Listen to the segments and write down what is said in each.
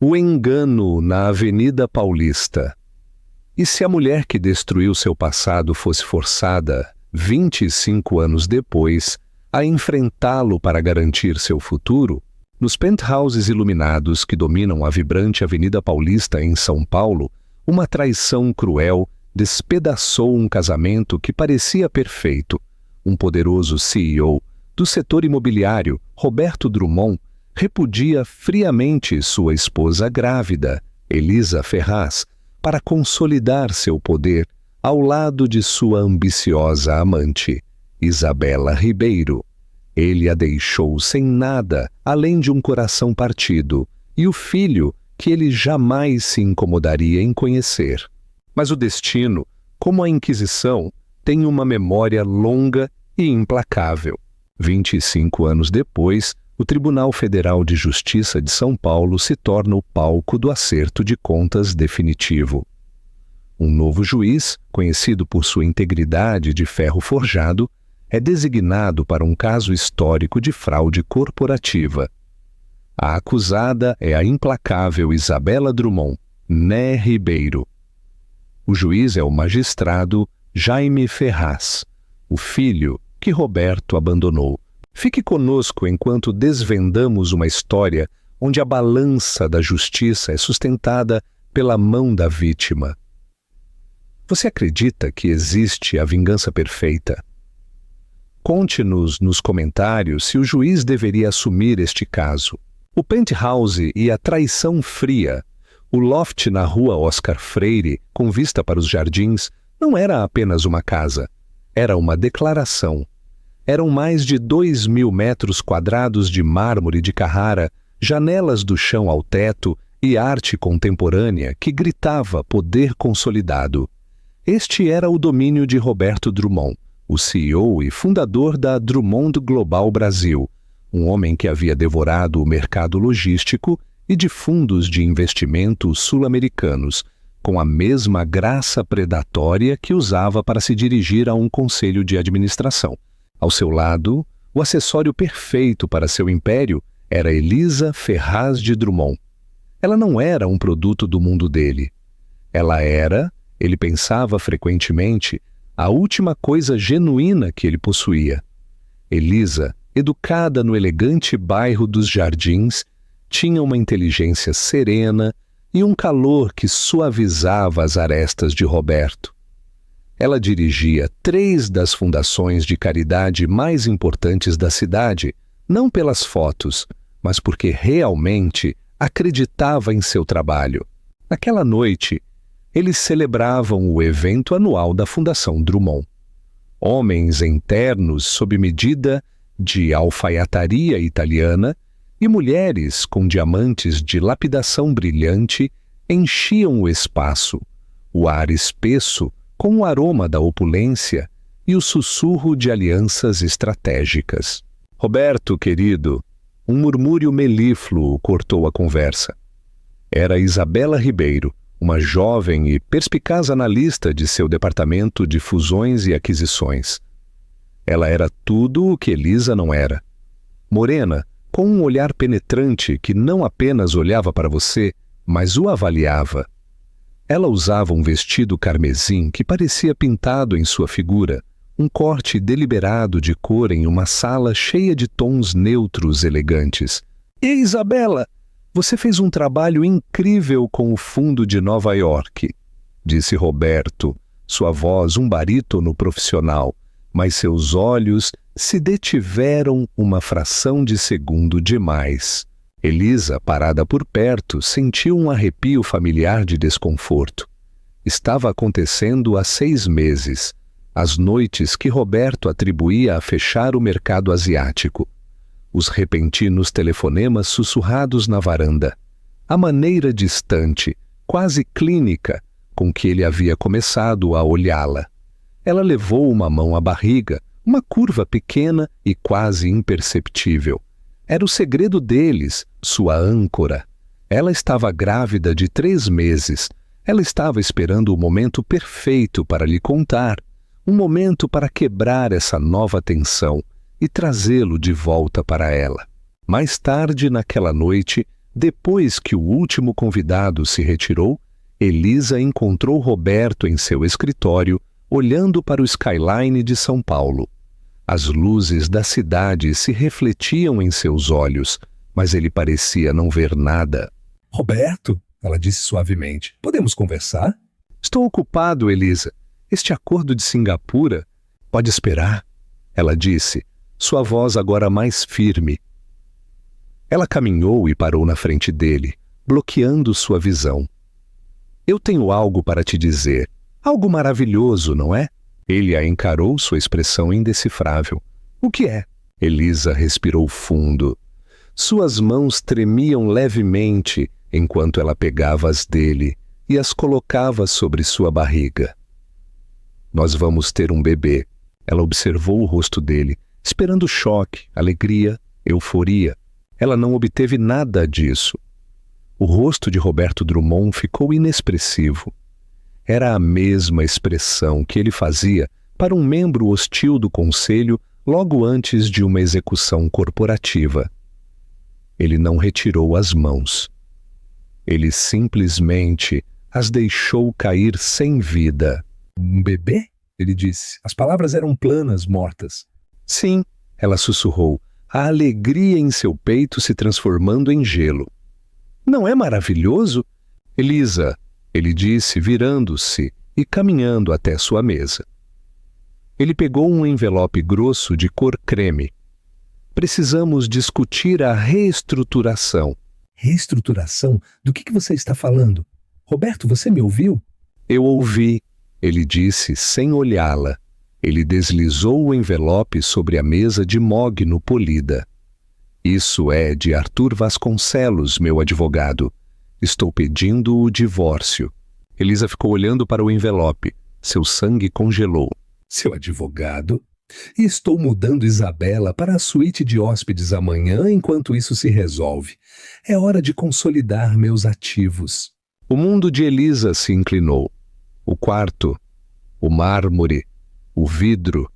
O engano na Avenida Paulista. E se a mulher que destruiu seu passado fosse forçada, 25 anos depois, a enfrentá-lo para garantir seu futuro? Nos penthouses iluminados que dominam a vibrante Avenida Paulista em São Paulo, uma traição cruel despedaçou um casamento que parecia perfeito. Um poderoso CEO do setor imobiliário, Roberto Drummond, repudia friamente sua esposa grávida, Elisa Ferraz, para consolidar seu poder ao lado de sua ambiciosa amante, Isabela Ribeiro. Ele a deixou sem nada além de um coração partido e o filho que ele jamais se incomodaria em conhecer. Mas o destino, como a Inquisição, tem uma memória longa e implacável. 25 anos depois, o Tribunal Federal de Justiça de São Paulo se torna o palco do acerto de contas definitivo. Um novo juiz, conhecido por sua integridade de ferro forjado, é designado para um caso histórico de fraude corporativa. A acusada é a implacável Isabela Drummond, né Ribeiro. O juiz é o magistrado Jaime Ferraz, o filho que Roberto abandonou. Fique conosco enquanto desvendamos uma história onde a balança da justiça é sustentada pela mão da vítima. Você acredita que existe a vingança perfeita? Conte-nos nos comentários se o juiz deveria assumir este caso. O penthouse e a traição fria, o loft na rua Oscar Freire, com vista para os jardins, não era apenas uma casa, era uma declaração. Eram mais de 2.000 metros quadrados de mármore de Carrara, janelas do chão ao teto e arte contemporânea que gritava poder consolidado. Este era o domínio de Roberto Drummond, o CEO e fundador da Drummond Global Brasil, um homem que havia devorado o mercado logístico e de fundos de investimento sul-americanos, com a mesma graça predatória que usava para se dirigir a um conselho de administração. Ao seu lado, o acessório perfeito para seu império era Elisa Ferraz de Drummond. Ela não era um produto do mundo dele. Ela era, ele pensava frequentemente, a última coisa genuína que ele possuía. Elisa, educada no elegante bairro dos Jardins, tinha uma inteligência serena e um calor que suavizava as arestas de Roberto. Ela dirigia 3 das fundações de caridade mais importantes da cidade, não pelas fotos, mas porque realmente acreditava em seu trabalho. Naquela noite, eles celebravam o evento anual da Fundação Drummond. Homens em ternos sob medida de alfaiataria italiana e mulheres com diamantes de lapidação brilhante enchiam o espaço, o ar espesso com o aroma da opulência e o sussurro de alianças estratégicas. Roberto, querido, um murmúrio melífluo cortou a conversa. Era Isabela Ribeiro, uma jovem e perspicaz analista de seu departamento de fusões e aquisições. Ela era tudo o que Elisa não era. Morena, com um olhar penetrante que não apenas olhava para você, mas o avaliava. Ela usava um vestido carmesim que parecia pintado em sua figura, um corte deliberado de cor em uma sala cheia de tons neutros elegantes. "Ei, Isabela, você fez um trabalho incrível com o fundo de Nova York", disse Roberto, sua voz um barítono profissional, mas seus olhos se detiveram uma fração de segundo demais. Elisa, parada por perto, sentiu um arrepio familiar de desconforto. Estava acontecendo há 6 meses, as noites que Roberto atribuía a fechar o mercado asiático. Os repentinos telefonemas sussurrados na varanda. A maneira distante, quase clínica, com que ele havia começado a olhá-la. Ela levou uma mão à barriga, uma curva pequena e quase imperceptível. Era o segredo deles, sua âncora. Ela estava grávida de 3 meses. Ela estava esperando o momento perfeito para lhe contar, um momento para quebrar essa nova tensão e trazê-lo de volta para ela. Mais tarde, naquela noite, Depois que o último convidado se retirou, Elisa encontrou Roberto em seu escritório, olhando para o skyline de São Paulo. As luzes da cidade se refletiam em seus olhos, mas ele parecia não ver nada. Roberto, ela disse suavemente, podemos conversar? Estou ocupado, Elisa. Este acordo de Singapura pode esperar, ela disse, sua voz agora mais firme. Ela caminhou e parou na frente dele, bloqueando sua visão. Eu tenho algo para te dizer. Algo maravilhoso, não é? Ele a encarou, sua expressão indecifrável. O que é? Elisa respirou fundo. Suas mãos tremiam levemente enquanto ela pegava as dele e as colocava sobre sua barriga. Nós vamos ter um bebê. Ela observou o rosto dele, esperando choque, alegria, euforia. Ela não obteve nada disso. O rosto de Roberto Drummond ficou inexpressivo. Era a mesma expressão que ele fazia para um membro hostil do conselho logo antes de uma execução corporativa. Ele não retirou as mãos. Ele simplesmente as deixou cair sem vida. Um bebê? Ele disse. As palavras eram planas, mortas. Sim, ela sussurrou, a alegria em seu peito se transformando em gelo. Não é maravilhoso? Elisa, ele disse, virando-se e caminhando até sua mesa. Ele pegou um envelope grosso de cor creme. Precisamos discutir a reestruturação. Reestruturação? Do que você está falando? Roberto, você me ouviu? Eu ouvi, ele disse sem olhá-la. Ele deslizou o envelope sobre a mesa de mogno polida. Isso é de Arthur Vasconcelos, meu advogado. Estou pedindo o divórcio. Elisa ficou olhando para o envelope. Seu sangue congelou. Seu advogado? Estou mudando Isabela para a suíte de hóspedes amanhã enquanto isso se resolve. É hora de consolidar meus ativos. O mundo de Elisa se inclinou. O quarto, o mármore, o vidro,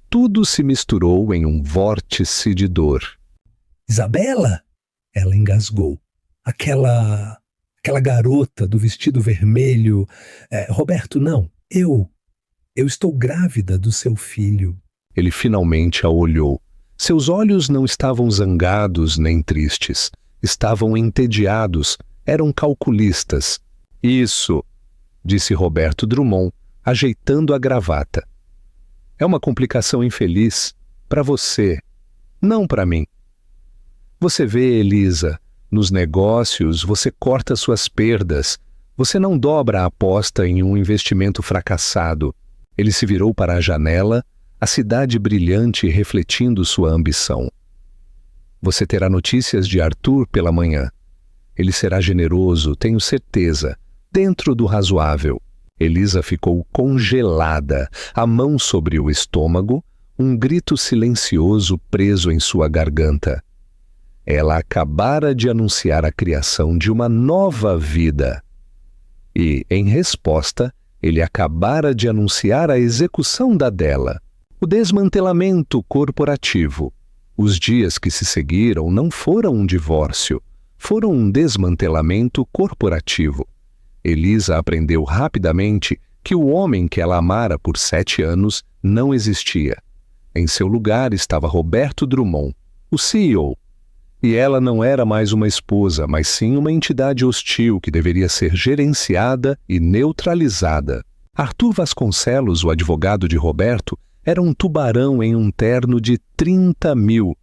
tudo se misturou em um vórtice de dor. Isabela? Ela engasgou. Aquela garota do vestido vermelho. Roberto, não. Eu estou grávida do seu filho. Ele finalmente a olhou. Seus olhos não estavam zangados nem tristes. Estavam entediados. Eram calculistas. Isso, disse Roberto Drummond, ajeitando a gravata. É uma complicação infeliz. Para você. Não para mim. Você vê, Elisa, nos negócios você corta suas perdas. Você não dobra a aposta em um investimento fracassado. Ele se virou para a janela, a cidade brilhante refletindo sua ambição. Você terá notícias de Arthur pela manhã. Ele será generoso, tenho certeza, dentro do razoável. Elisa ficou congelada, a mão sobre o estômago, um grito silencioso preso em sua garganta. Ela acabara de anunciar a criação de uma nova vida. E, em resposta, ele acabara de anunciar a execução da dela, o desmantelamento corporativo. Os dias que se seguiram não foram um divórcio, foram um desmantelamento corporativo. Elisa aprendeu rapidamente que o homem que ela amara por 7 anos não existia. Em seu lugar estava Roberto Drummond, o CEO. E ela não era mais uma esposa, mas sim uma entidade hostil que deveria ser gerenciada e neutralizada. Arthur Vasconcelos, o advogado de Roberto, era um tubarão em um terno de 30 mil.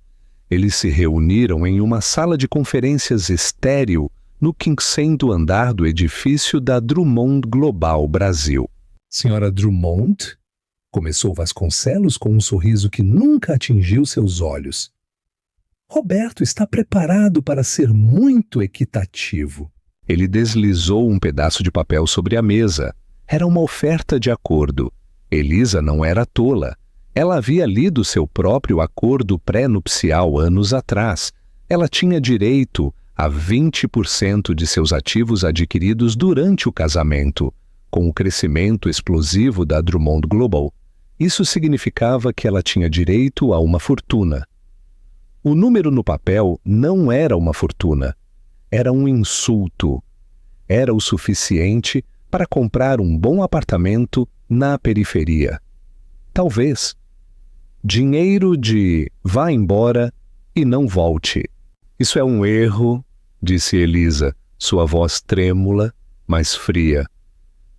Eles se reuniram em uma sala de conferências estéril no 5º andar do edifício da Drummond Global Brasil. Senhora Drummond? Começou Vasconcelos com um sorriso que nunca atingiu seus olhos. Roberto está preparado para ser muito equitativo. Ele deslizou um pedaço de papel sobre a mesa. Era uma oferta de acordo. Elisa não era tola. Ela havia lido seu próprio acordo pré-nupcial anos atrás. Ela tinha direito a 20% de seus ativos adquiridos durante o casamento. Com o crescimento explosivo da Drummond Global, isso significava que ela tinha direito a uma fortuna. O número no papel não era uma fortuna. era um insulto. Era o suficiente para comprar um bom apartamento na periferia. Talvez. Dinheiro de vá embora e não volte. Isso é um erro, disse Elisa, sua voz trêmula, mas fria.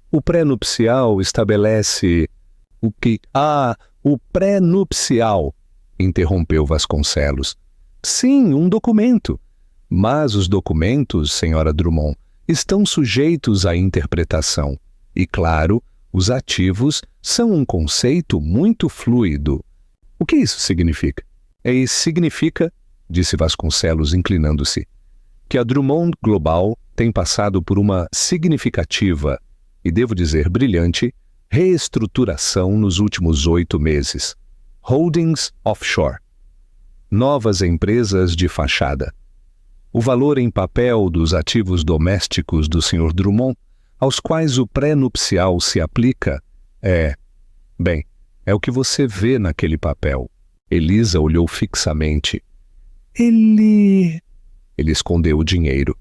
O pré-nupcial estabelece... O que? Ah, o pré-nupcial, interrompeu Vasconcelos. Sim, um documento. Mas os documentos, senhora Drummond, estão sujeitos à interpretação. E, claro, os ativos são um conceito muito fluido. O que isso significa? Significa, disse Vasconcelos inclinando-se, que a Drummond Global tem passado por uma significativa, e devo dizer brilhante, reestruturação nos últimos 8 meses. Holdings offshore. Novas empresas de fachada. O valor em papel dos ativos domésticos do Sr. Drummond, aos quais o pré-nupcial se aplica, é o que você vê naquele papel. Elisa olhou fixamente. Ele escondeu o dinheiro.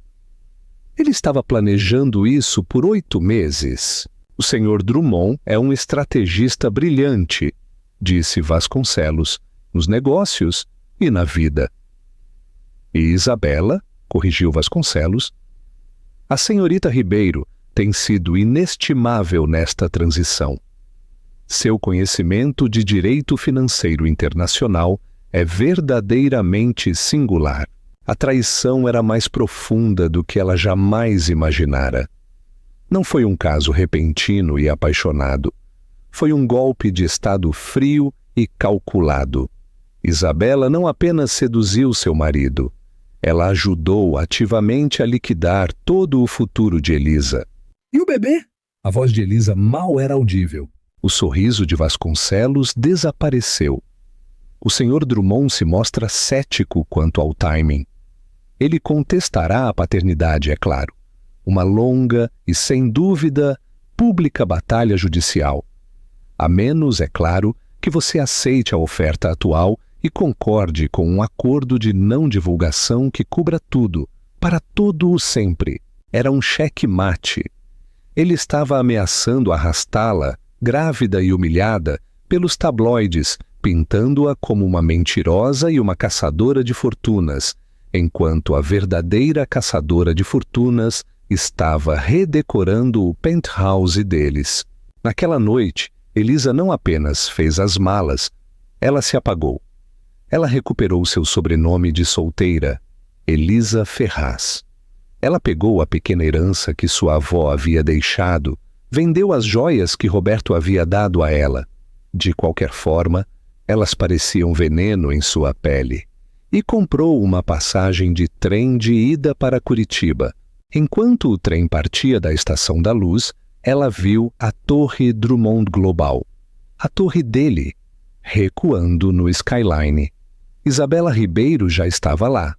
Ele estava planejando isso por 8 meses. O Sr. Drummond é um estrategista brilhante, disse Vasconcelos, nos negócios e na vida. E Isabela, corrigiu Vasconcelos, a senhorita Ribeiro tem sido inestimável nesta transição. Seu conhecimento de direito financeiro internacional é verdadeiramente singular. A traição era mais profunda do que ela jamais imaginara. Não foi um caso repentino e apaixonado. Foi um golpe de estado frio e calculado. Isabela não apenas seduziu seu marido, ela ajudou ativamente a liquidar todo o futuro de Elisa. E o bebê? A voz de Elisa mal era audível. O sorriso de Vasconcelos desapareceu. O Sr. Drummond se mostra cético quanto ao timing. Ele contestará a paternidade, é claro. Uma longa e, sem dúvida, pública batalha judicial. A menos, é claro, que você aceite a oferta atual e concorde com um acordo de não divulgação que cubra tudo, para todo o sempre. Era um cheque-mate. Ele estava ameaçando arrastá-la, grávida e humilhada, pelos tabloides, pintando-a como uma mentirosa e uma caçadora de fortunas, enquanto a verdadeira caçadora de fortunas estava redecorando o penthouse deles. Naquela noite, Elisa não apenas fez as malas, ela se apagou. Ela recuperou seu sobrenome de solteira, Elisa Ferraz. Ela pegou a pequena herança que sua avó havia deixado, vendeu as joias que Roberto havia dado a ela. De qualquer forma, elas pareciam veneno em sua pele. E comprou uma passagem de trem de ida para Curitiba. Enquanto o trem partia da Estação da Luz, ela viu a Torre Drummond Global, a torre dele, recuando no skyline. Isabela Ribeiro já estava lá.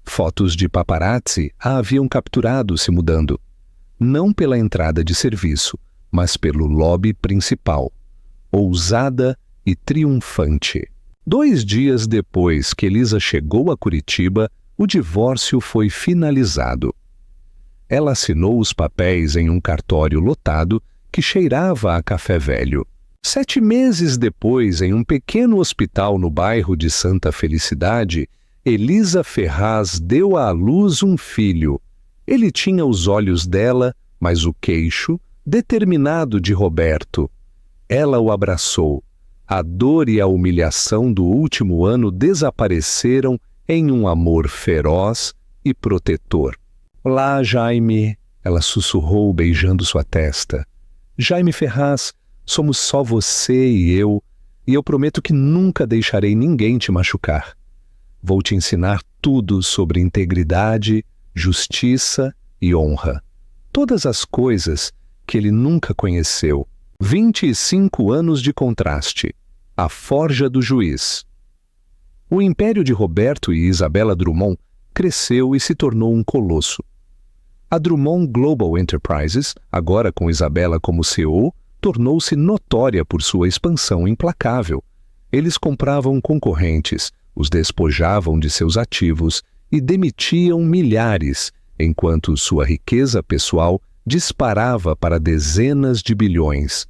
Fotos de paparazzi a haviam capturado se mudando, não pela entrada de serviço, mas pelo lobby principal, ousada e triunfante. 2 dias depois que Elisa chegou a Curitiba, o divórcio foi finalizado. Ela assinou os papéis em um cartório lotado que cheirava a café velho. 7 meses depois, em um pequeno hospital no bairro de Santa Felicidade, Elisa Ferraz deu à luz um filho. Ele tinha os olhos dela, mas o queixo, determinado de Roberto. Ela o abraçou. A dor e a humilhação do último ano desapareceram em um amor feroz e protetor. Olá, Jaime, ela sussurrou beijando sua testa. Jaime Ferraz, somos só você e eu prometo que nunca deixarei ninguém te machucar. Vou te ensinar tudo sobre integridade, justiça e honra. Todas as coisas que ele nunca conheceu. 25 anos de contraste. A forja do juiz. O império de Roberto e Isabela Drummond cresceu e se tornou um colosso. A Drummond Global Enterprises, agora com Isabela como CEO, tornou-se notória por sua expansão implacável. Eles compravam concorrentes, os despojavam de seus ativos e demitiam milhares, enquanto sua riqueza pessoal disparava para dezenas de bilhões.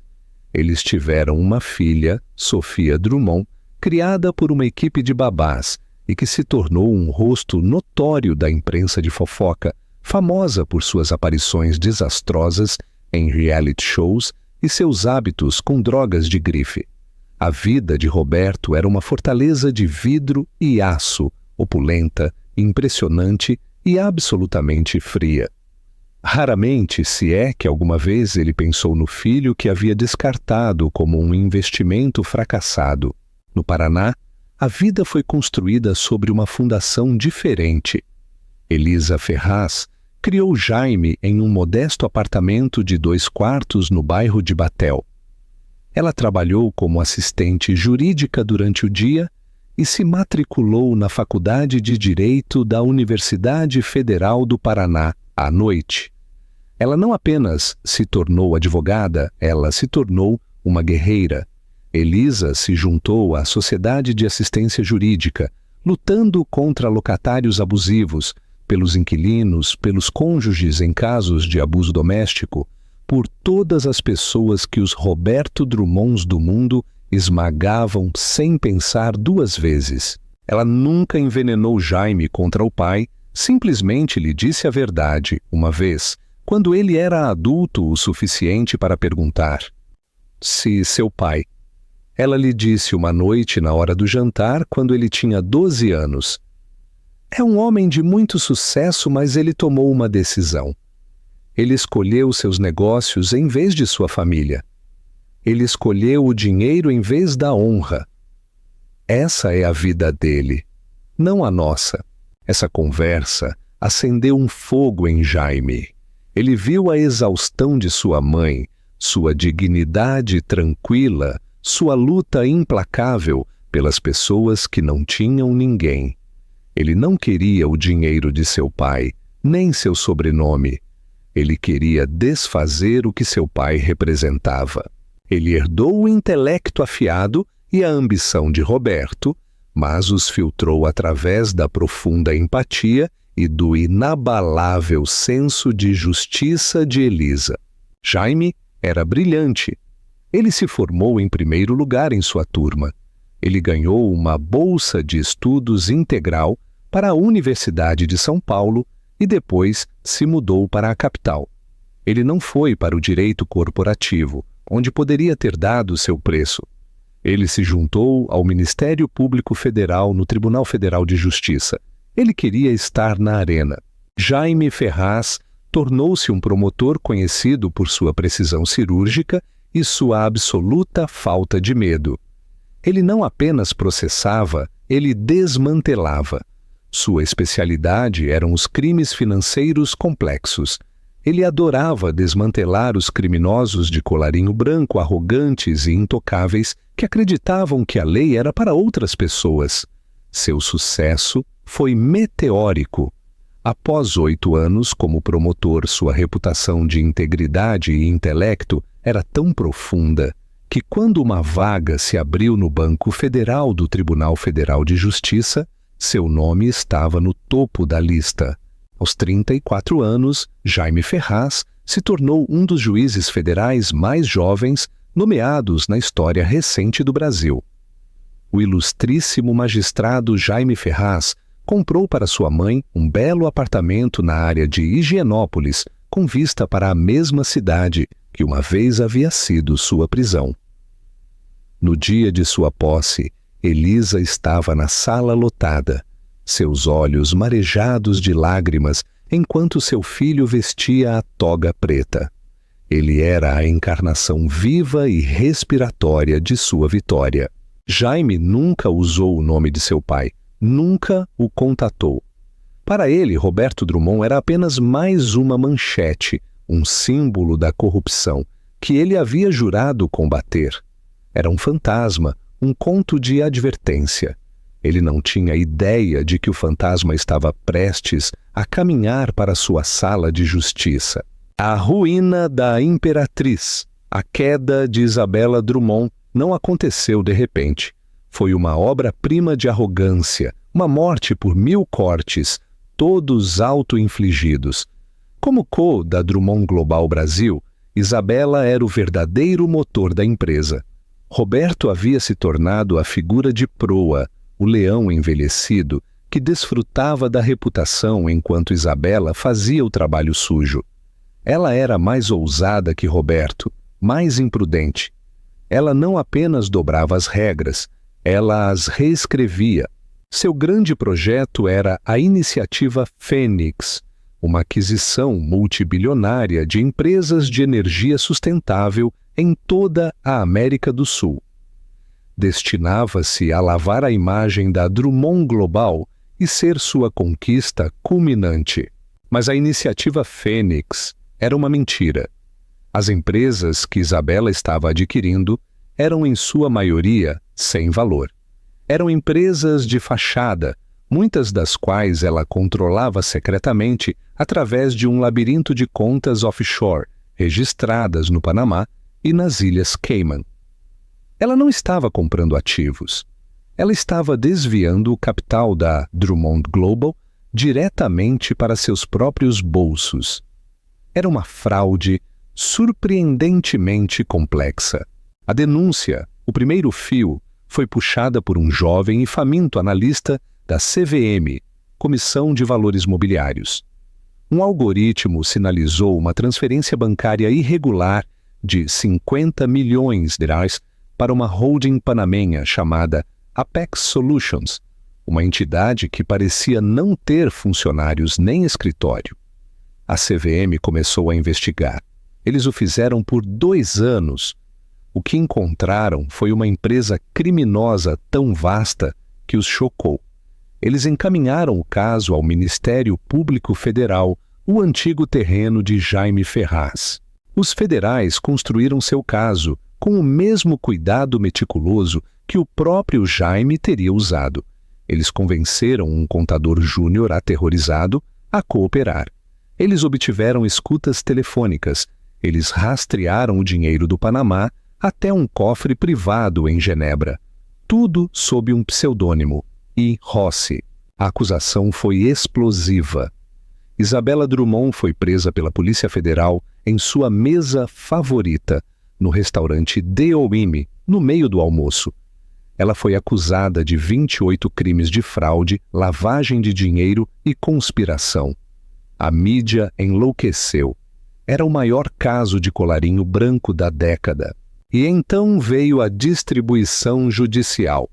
Eles tiveram uma filha, Sophia Drummond, criada por uma equipe de babás e que se tornou um rosto notório da imprensa de fofoca, famosa por suas aparições desastrosas em reality shows e seus hábitos com drogas de grife. A vida de Roberto era uma fortaleza de vidro e aço, opulenta, impressionante e absolutamente fria. Raramente, se é que alguma vez ele pensou no filho que havia descartado como um investimento fracassado. No Paraná, a vida foi construída sobre uma fundação diferente. Elisa Ferraz criou Jaime em um modesto apartamento de 2 quartos no bairro de Batel. Ela trabalhou como assistente jurídica durante o dia e se matriculou na Faculdade de Direito da Universidade Federal do Paraná à noite. Ela não apenas se tornou advogada, ela se tornou uma guerreira. Elisa se juntou à Sociedade de Assistência Jurídica, lutando contra locatários abusivos, pelos inquilinos, pelos cônjuges em casos de abuso doméstico, por todas as pessoas que os Roberto Drummonds do mundo esmagavam sem pensar 2 vezes. Ela nunca envenenou Jaime contra o pai, simplesmente lhe disse a verdade, uma vez, quando ele era adulto o suficiente para perguntar se seu pai. Ela lhe disse uma noite na hora do jantar, quando ele tinha 12 anos. É um homem de muito sucesso, mas ele tomou uma decisão. Ele escolheu seus negócios em vez de sua família. Ele escolheu o dinheiro em vez da honra. Essa é a vida dele, não a nossa. Essa conversa acendeu um fogo em Jaime. Ele viu a exaustão de sua mãe, sua dignidade tranquila, sua luta implacável pelas pessoas que não tinham ninguém. Ele não queria o dinheiro de seu pai, nem seu sobrenome. Ele queria desfazer o que seu pai representava. Ele herdou o intelecto afiado e a ambição de Roberto, mas os filtrou através da profunda empatia e do inabalável senso de justiça de Elisa. Jaime era brilhante. Ele se formou em primeiro lugar em sua turma. Ele ganhou uma bolsa de estudos integral para a Universidade de São Paulo e depois se mudou para a capital. Ele não foi para o direito corporativo, onde poderia ter dado seu preço. Ele se juntou ao Ministério Público Federal no Tribunal Federal de Justiça. Ele queria estar na arena. Jaime Ferraz tornou-se um promotor conhecido por sua precisão cirúrgica e sua absoluta falta de medo. Ele não apenas processava, ele desmantelava. Sua especialidade eram os crimes financeiros complexos. Ele adorava desmantelar os criminosos de colarinho branco, arrogantes e intocáveis, que acreditavam que a lei era para outras pessoas. Seu sucesso foi meteórico. Após 8 anos como promotor, sua reputação de integridade e intelecto era tão profunda que, quando uma vaga se abriu no Banco Federal do Tribunal Federal de Justiça, seu nome estava no topo da lista. Aos 34 anos, Jaime Ferraz se tornou um dos juízes federais mais jovens nomeados na história recente do Brasil. O ilustríssimo magistrado Jaime Ferraz comprou para sua mãe um belo apartamento na área de Higienópolis, com vista para a mesma cidade que uma vez havia sido sua prisão. No dia de sua posse, Elisa estava na sala lotada, seus olhos marejados de lágrimas enquanto seu filho vestia a toga preta. Ele era a encarnação viva e respiratória de sua vitória. Jaime nunca usou o nome de seu pai, nunca o contatou. Para ele, Roberto Drummond era apenas mais uma manchete, um símbolo da corrupção que ele havia jurado combater. Era um fantasma, um conto de advertência. Ele não tinha ideia de que o fantasma estava prestes a caminhar para sua sala de justiça. A ruína da Imperatriz, a queda de Isabela Drummond, não aconteceu de repente. Foi uma obra-prima de arrogância, uma morte por 1000 cortes, todos auto-infligidos, Como co da Drummond Global Brasil, Isabela era o verdadeiro motor da empresa. Roberto havia se tornado a figura de proa, o leão envelhecido, que desfrutava da reputação enquanto Isabela fazia o trabalho sujo. Ela era mais ousada que Roberto, mais imprudente. Ela não apenas dobrava as regras, ela as reescrevia. Seu grande projeto era a Iniciativa Fênix, uma aquisição multibilionária de empresas de energia sustentável em toda a América do Sul. Destinava-se a lavar a imagem da Drummond Global e ser sua conquista culminante. Mas a Iniciativa Fênix era uma mentira. As empresas que Isabela estava adquirindo eram, em sua maioria, sem valor. Eram empresas de fachada, muitas das quais ela controlava secretamente através de um labirinto de contas offshore, registradas no Panamá e nas Ilhas Cayman. Ela não estava comprando ativos. Ela estava desviando o capital da Drummond Global diretamente para seus próprios bolsos. Era uma fraude surpreendentemente complexa. A denúncia, o primeiro fio, foi puxada por um jovem e faminto analista da CVM, Comissão de Valores Mobiliários. Um algoritmo sinalizou uma transferência bancária irregular de 50 milhões de reais para uma holding panamenha chamada Apex Solutions, uma entidade que parecia não ter funcionários nem escritório. A CVM começou a investigar. Eles o fizeram por 2 anos. O que encontraram foi uma empresa criminosa tão vasta que os chocou. Eles encaminharam o caso ao Ministério Público Federal, o antigo terreno de Jaime Ferraz. Os federais construíram seu caso com o mesmo cuidado meticuloso que o próprio Jaime teria usado. Eles convenceram um contador júnior aterrorizado a cooperar. Eles obtiveram escutas telefônicas. Eles rastrearam o dinheiro do Panamá até um cofre privado em Genebra. Tudo sob um pseudônimo, I. Rossi. A acusação foi explosiva. Isabela Drummond foi presa pela Polícia Federal em sua mesa favorita, no restaurante The Oimi, no meio do almoço. Ela foi acusada de 28 crimes de fraude, lavagem de dinheiro e conspiração. A mídia enlouqueceu. Era o maior caso de colarinho branco da década. E então veio a distribuição judicial.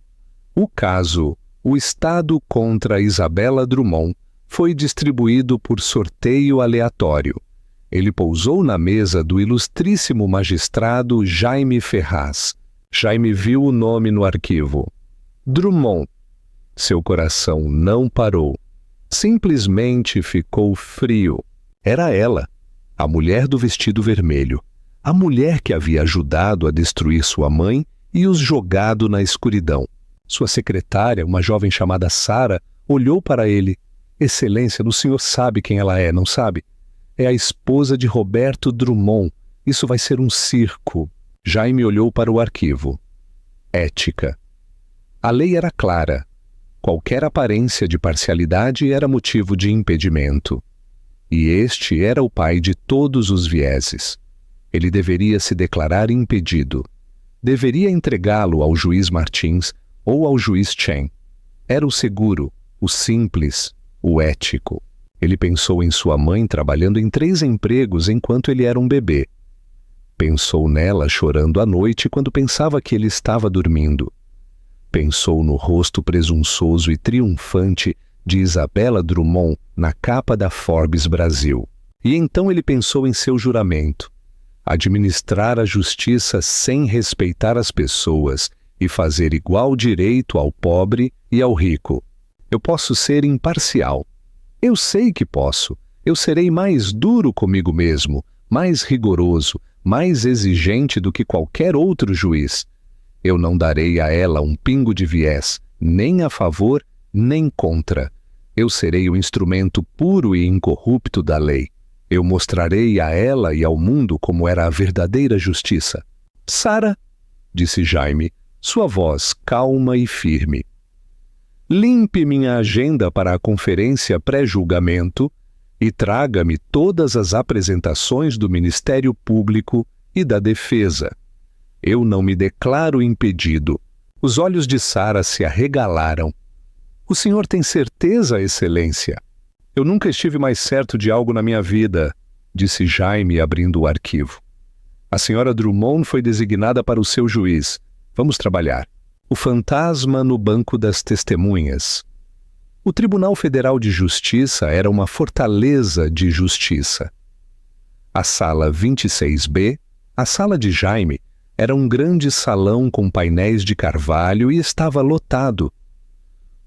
O caso, o Estado contra Isabela Drummond, foi distribuído por sorteio aleatório. Ele pousou na mesa do ilustríssimo magistrado Jaime Ferraz. Jaime viu o nome no arquivo. Drummond. Seu coração não parou. Simplesmente ficou frio. Era ela, a mulher do vestido vermelho. A mulher que havia ajudado a destruir sua mãe e os jogado na escuridão. Sua secretária, uma jovem chamada Sara, olhou para ele. Excelência, o senhor sabe quem ela é, não sabe? É a esposa de Roberto Drummond. Isso vai ser um circo. Jaime olhou para o arquivo. Ética. A lei era clara. Qualquer aparência de parcialidade era motivo de impedimento. E este era o pai de todos os vieses. Ele deveria se declarar impedido. Deveria entregá-lo ao juiz Martins ou ao juiz Chen. Era o seguro, o simples, o ético. Ele pensou em sua mãe trabalhando em 3 empregos enquanto ele era um bebê. Pensou nela chorando à noite quando pensava que ele estava dormindo. Pensou no rosto presunçoso e triunfante de Isabela Drummond na capa da Forbes Brasil. E então ele pensou em seu juramento: administrar a justiça sem respeitar as pessoas e fazer igual direito ao pobre e ao rico. Eu posso ser imparcial. Eu sei que posso. Eu serei mais duro comigo mesmo, mais rigoroso, mais exigente do que qualquer outro juiz. Eu não darei a ela um pingo de viés, nem a favor, nem contra. Eu serei o instrumento puro e incorrupto da lei. Eu mostrarei a ela e ao mundo como era a verdadeira justiça. Sara, disse Jaime, sua voz calma e firme. Limpe minha agenda para a conferência pré-julgamento e traga-me todas as apresentações do Ministério Público e da Defesa. Eu não me declaro impedido. Os olhos de Sara se arregalaram. O senhor tem certeza, Excelência? Eu nunca estive mais certo de algo na minha vida, disse Jaime abrindo o arquivo. A senhora Drummond foi designada para o seu juiz. Vamos trabalhar. O fantasma no banco das testemunhas. O Tribunal Federal de Justiça era uma fortaleza de justiça. A sala 26B, a sala de Jaime, era um grande salão com painéis de carvalho e estava lotado.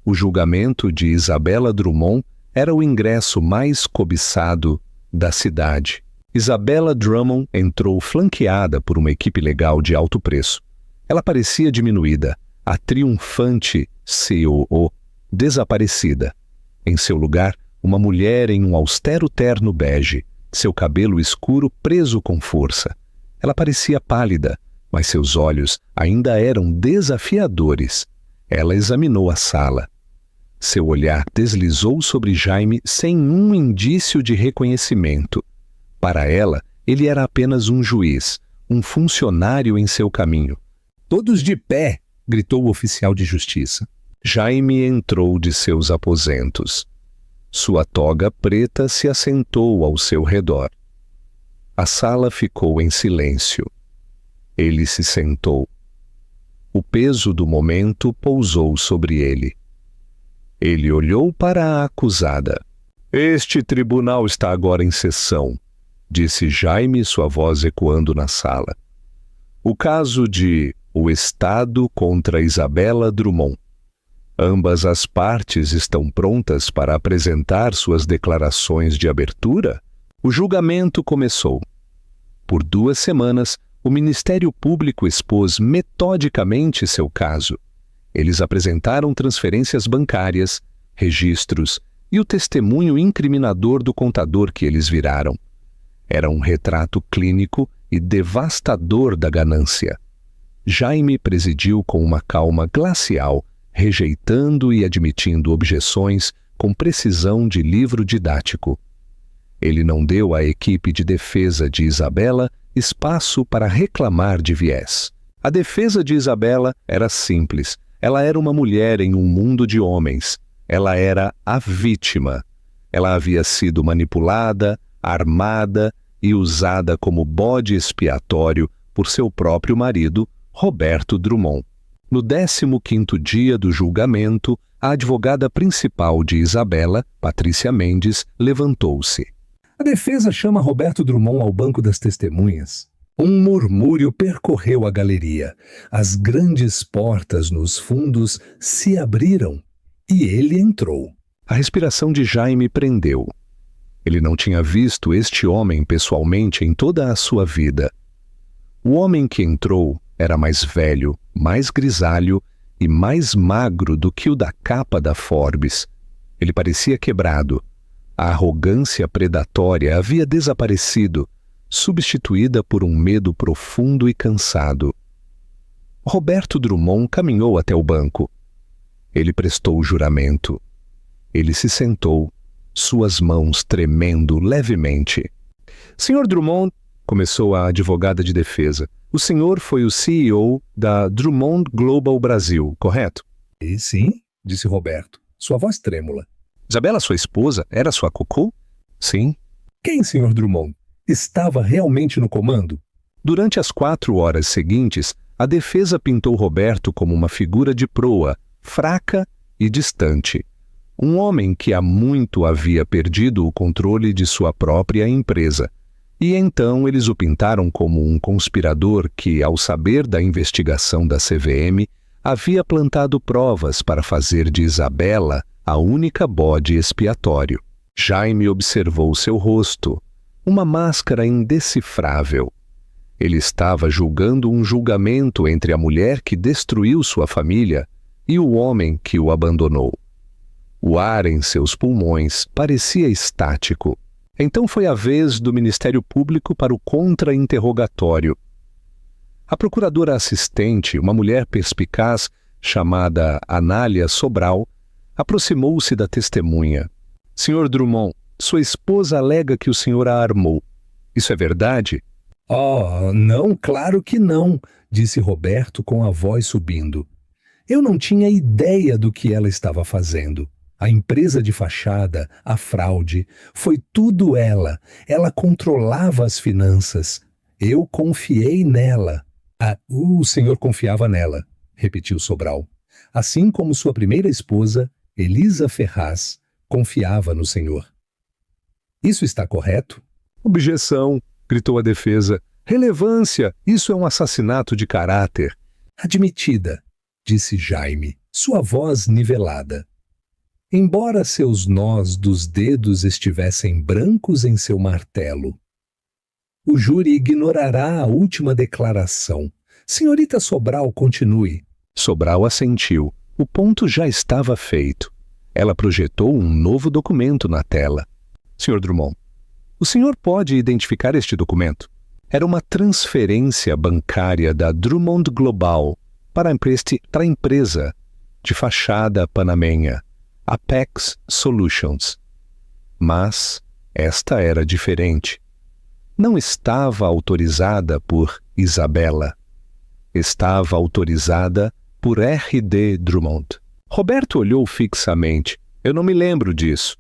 O julgamento de Isabella Drummond era o ingresso mais cobiçado da cidade. Isabella Drummond entrou flanqueada por uma equipe legal de alto preço. Ela parecia diminuída, a triunfante COO, desaparecida. Em seu lugar, uma mulher em um austero terno bege, seu cabelo escuro preso com força. Ela parecia pálida, mas seus olhos ainda eram desafiadores. Ela examinou a sala. Seu olhar deslizou sobre Jaime sem um indício de reconhecimento. Para ela, ele era apenas um juiz, um funcionário em seu caminho. "Todos de pé!" gritou o oficial de justiça. Jaime entrou de seus aposentos. Sua toga preta se assentou ao seu redor. A sala ficou em silêncio. Ele se sentou. O peso do momento pousou sobre ele. Ele olhou para a acusada. "Este tribunal está agora em sessão", disse Jaime, sua voz ecoando na sala. "O caso de o Estado contra Isabella Drummond. Ambas as partes estão prontas para apresentar suas declarações de abertura?" O julgamento começou. Por 2 semanas, o Ministério Público expôs metodicamente seu caso. Eles apresentaram transferências bancárias, registros e o testemunho incriminador do contador que eles viraram. Era um retrato clínico e devastador da ganância. Jaime presidiu com uma calma glacial, rejeitando e admitindo objeções com precisão de livro didático. Ele não deu à equipe de defesa de Isabella espaço para reclamar de viés. A defesa de Isabella era simples. Ela era uma mulher em um mundo de homens. Ela era a vítima. Ela havia sido manipulada, armada e usada como bode expiatório por seu próprio marido, Roberto Drummond. No 15º dia do julgamento, a advogada principal de Isabella, Patrícia Mendes, levantou-se. "A defesa chama Roberto Drummond ao banco das testemunhas." Um murmúrio percorreu a galeria. As grandes portas nos fundos se abriram e ele entrou. A respiração de Jaime prendeu. Ele não tinha visto este homem pessoalmente em toda a sua vida. O homem que entrou era mais velho, mais grisalho e mais magro do que o da capa da Forbes. Ele parecia quebrado. A arrogância predatória havia desaparecido, substituída por um medo profundo e cansado. Roberto Drummond caminhou até o banco. Ele prestou o juramento. Ele se sentou, suas mãos tremendo levemente. "Senhor Drummond", começou a advogada de defesa, "o senhor foi o CEO da Drummond Global Brasil, correto?" "E sim", disse Roberto, sua voz trêmula. "Isabella, sua esposa, era sua cocô?" "Sim." "Quem, Sr. Drummond? Estava realmente no comando?" Durante as 4 horas seguintes, a defesa pintou Roberto como uma figura de proa, fraca e distante. Um homem que há muito havia perdido o controle de sua própria empresa. E então eles o pintaram como um conspirador que, ao saber da investigação da CVM, havia plantado provas para fazer de Isabella a única bode expiatório. Jaime observou seu rosto, uma máscara indecifrável. Ele estava julgando um julgamento entre a mulher que destruiu sua família e o homem que o abandonou. O ar em seus pulmões parecia estático. Então foi a vez do Ministério Público para o contra-interrogatório. A procuradora assistente, uma mulher perspicaz chamada Anália Sobral, aproximou-se da testemunha. "Senhor Drummond, Sua esposa alega que o senhor a armou. Isso é verdade? Oh, não, claro que não, disse Roberto com a voz subindo. Eu não tinha ideia do que ela estava fazendo. A empresa de fachada, a fraude, foi tudo ela. Ela controlava as finanças. Eu confiei nela. O senhor confiava nela, repetiu Sobral. Assim como sua primeira esposa, Elisa Ferraz, confiava no senhor. Isso está correto? Objeção, gritou a defesa. Relevância, isso é um assassinato de caráter. Admitida, disse Jaime, sua voz nivelada. Embora seus nós dos dedos estivessem brancos em seu martelo. O júri ignorará a última declaração. Senhorita Sobral, continue. Sobral assentiu. O ponto já estava feito. Ela projetou um novo documento na tela. Sr. Drummond, o senhor pode identificar este documento? Era uma transferência bancária da Drummond Global para a empresa de fachada panamenha, Apex Solutions. Mas esta era diferente. Não estava autorizada por Isabela. Estava autorizada por R.D. Drummond. Roberto olhou fixamente. Eu não me lembro disso.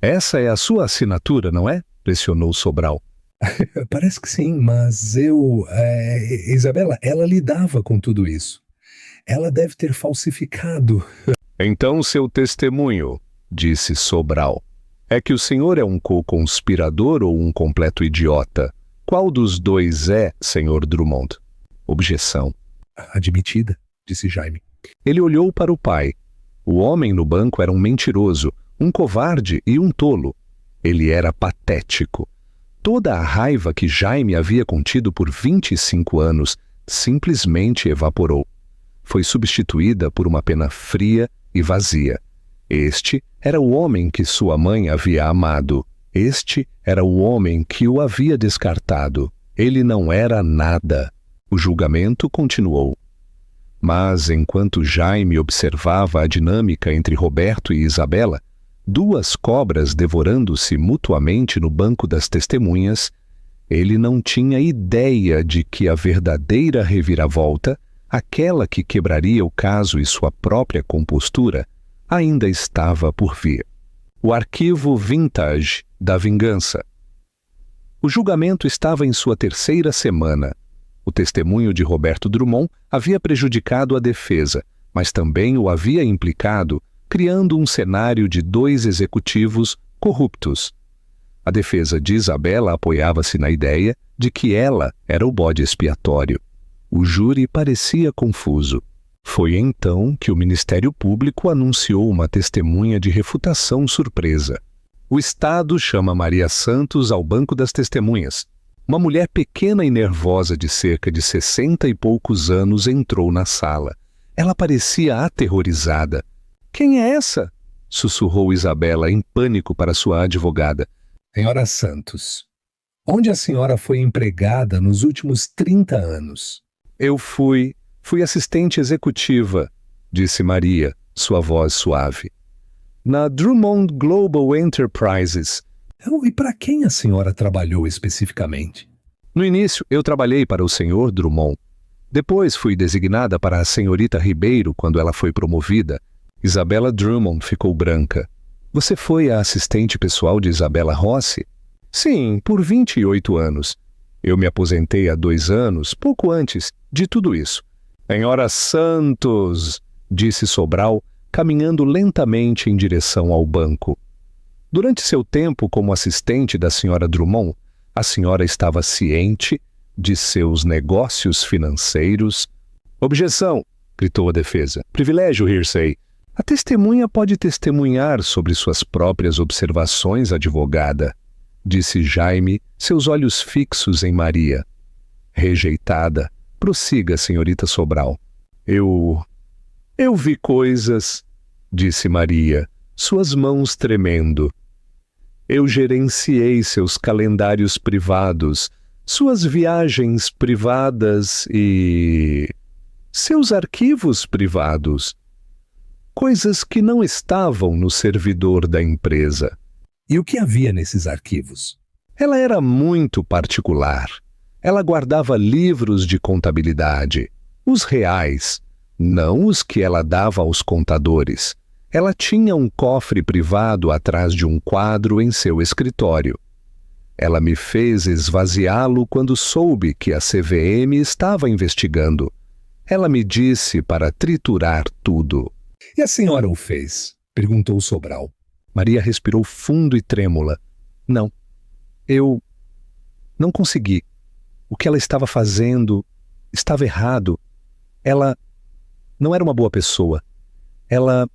Essa é a sua assinatura, não é? Pressionou Sobral. Parece que sim, mas Isabela, ela lidava com tudo isso. Ela deve ter falsificado. Então seu testemunho, disse Sobral, é que o senhor é um co-conspirador ou um completo idiota? Qual dos dois é, senhor Drummond? Objeção. Admitida, disse Jaime. Ele olhou para o pai. O homem no banco era um mentiroso, um covarde e um tolo. Ele era patético. Toda a raiva que Jaime havia contido por 25 anos simplesmente evaporou. Foi substituída por uma pena fria e vazia. Este era o homem que sua mãe havia amado. Este era o homem que o havia descartado. Ele não era nada. O julgamento continuou. Mas, enquanto Jaime observava a dinâmica entre Roberto e Isabela, duas cobras devorando-se mutuamente no banco das testemunhas, ele não tinha ideia de que a verdadeira reviravolta, aquela que quebraria o caso e sua própria compostura, ainda estava por vir. O arquivo vintage da vingança. O julgamento estava em sua terceira semana. O testemunho de Roberto Drummond havia prejudicado a defesa, mas também o havia implicado, criando um cenário de dois executivos corruptos. A defesa de Isabela apoiava-se na ideia de que ela era o bode expiatório. O júri parecia confuso. Foi então que o Ministério Público anunciou uma testemunha de refutação surpresa. O Estado chama Maria Santos ao banco das testemunhas. Uma mulher pequena e nervosa de cerca de 60 e poucos anos entrou na sala. Ela parecia aterrorizada. Quem é essa? Sussurrou Isabela em pânico para sua advogada. Senhora Santos, onde a senhora foi empregada nos últimos 30 anos? Eu fui assistente executiva, disse Maria, sua voz suave. Na Drummond Global Enterprises. E para quem a senhora trabalhou especificamente? No início, eu trabalhei para o senhor Drummond. Depois fui designada para a senhorita Ribeiro quando ela foi promovida. Isabela Drummond ficou branca. Você foi a assistente pessoal de Isabela Rossi? Sim, por 28 anos. Eu me aposentei há 2 anos, pouco antes de tudo isso. Senhora Santos, disse Sobral, caminhando lentamente em direção ao banco. Durante seu tempo como assistente da senhora Drummond, a senhora estava ciente de seus negócios financeiros. Objeção, gritou a defesa. Privilégio, hearsay. A testemunha pode testemunhar sobre suas próprias observações, advogada, disse Jaime, seus olhos fixos em Maria. Rejeitada. Prossiga, senhorita Sobral. Eu vi coisas, disse Maria, suas mãos tremendo. Eu gerenciei seus calendários privados, suas viagens privadas e seus arquivos privados. Coisas que não estavam no servidor da empresa. E o que havia nesses arquivos? Ela era muito particular. Ela guardava livros de contabilidade, os reais, não os que ela dava aos contadores. Ela tinha um cofre privado atrás de um quadro em seu escritório. Ela me fez esvaziá-lo quando soube que a CVM estava investigando. Ela me disse para triturar tudo. E a senhora o fez? Perguntou Sobral. Maria respirou fundo e trêmula. Não. Eu não consegui. O que ela estava fazendo estava errado. Ela não era uma boa pessoa. Ela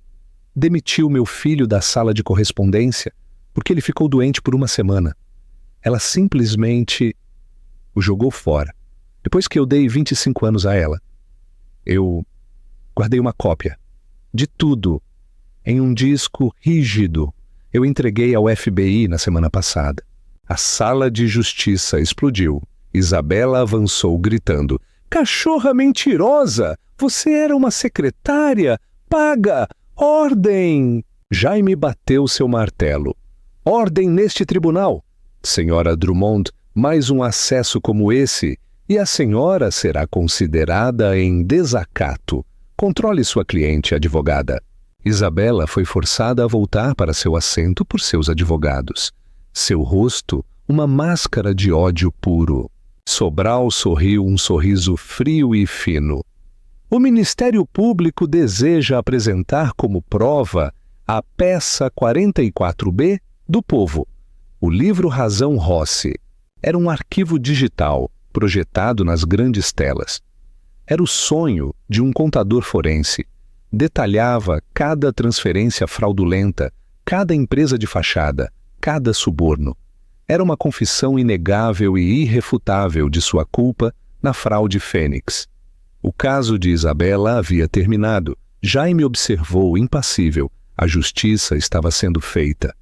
demitiu meu filho da sala de correspondência porque ele ficou doente por uma semana. Ela simplesmente o jogou fora. Depois que eu dei 25 anos a ela, eu guardei uma cópia de tudo em um disco rígido. Eu entreguei ao FBI na semana passada. A sala de justiça explodiu. Isabela avançou gritando: "Cachorra mentirosa! Você era uma secretária! Paga! Ordem!" Jaime bateu seu martelo. "Ordem neste tribunal! Senhora Drummond, mais um acesso como esse, e a senhora será considerada em desacato. Controle sua cliente, advogada." Isabela foi forçada a voltar para seu assento por seus advogados. Seu rosto, uma máscara de ódio puro. Sobral sorriu um sorriso frio e fino. "O Ministério Público deseja apresentar como prova a peça 44B do Povo, o livro Razão Rossi. Era um arquivo digital, projetado nas grandes telas. Era o sonho de um contador forense. Detalhava cada transferência fraudulenta, cada empresa de fachada, cada suborno. Era uma confissão inegável e irrefutável de sua culpa na fraude Fênix. O caso de Isabela havia terminado. Jaime observou impassível. A justiça estava sendo feita.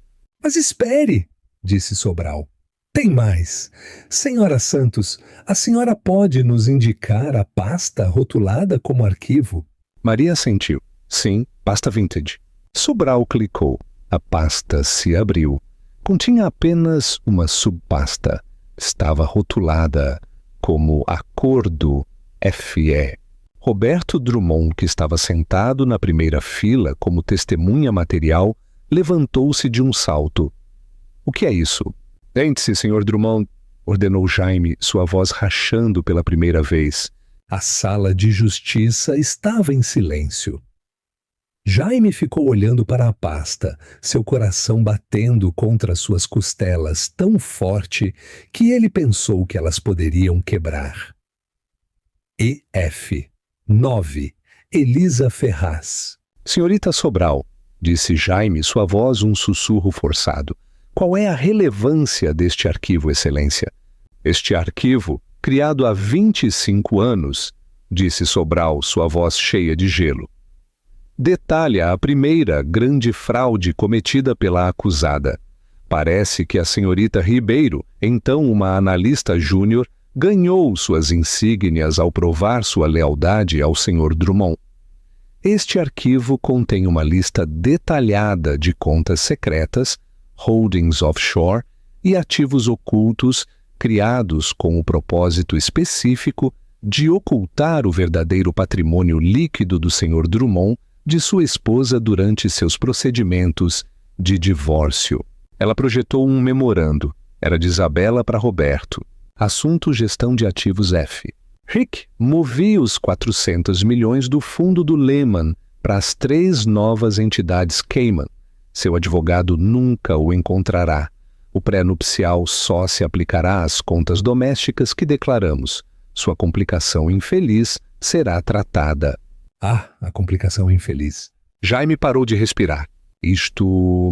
Mas espere, disse Sobral. Tem mais. Senhora Santos, a senhora pode nos indicar a pasta rotulada como arquivo? Maria assentiu. Sim, pasta vintage. Sobral clicou. A pasta se abriu. Continha apenas uma subpasta. Estava rotulada como Acordo FE. Roberto Drummond, que estava sentado na primeira fila como testemunha material, levantou-se de um salto. "O que é isso?" "Sente-se, Sr. Drummond", ordenou Jaime, sua voz rachando pela primeira vez. A sala de justiça estava em silêncio. Jaime ficou olhando para a pasta, seu coração batendo contra suas costelas tão forte que ele pensou que elas poderiam quebrar. EF 9. Elisa Ferraz. "Senhorita Sobral", disse Jaime, sua voz um sussurro forçado. "Qual é a relevância deste arquivo, Excelência?" "Este arquivo, criado há 25 anos", disse Sobral, sua voz cheia de gelo, "detalha a primeira grande fraude cometida pela acusada. Parece que a senhorita Ribeiro, então uma analista júnior, ganhou suas insígnias ao provar sua lealdade ao Sr. Drummond. Este arquivo contém uma lista detalhada de contas secretas, holdings offshore e ativos ocultos criados com o propósito específico de ocultar o verdadeiro patrimônio líquido do Sr. Drummond de sua esposa durante seus procedimentos de divórcio." Ela projetou um memorando. Era de Isabela para Roberto. Assunto: gestão de ativos F. Rick movia os 400 milhões do fundo do Lehman para as 3 novas entidades Cayman. Seu advogado nunca o encontrará. O pré-nupcial só se aplicará às contas domésticas que declaramos. Sua complicação infeliz será tratada. Ah, a complicação infeliz. Jaime parou de respirar. Isto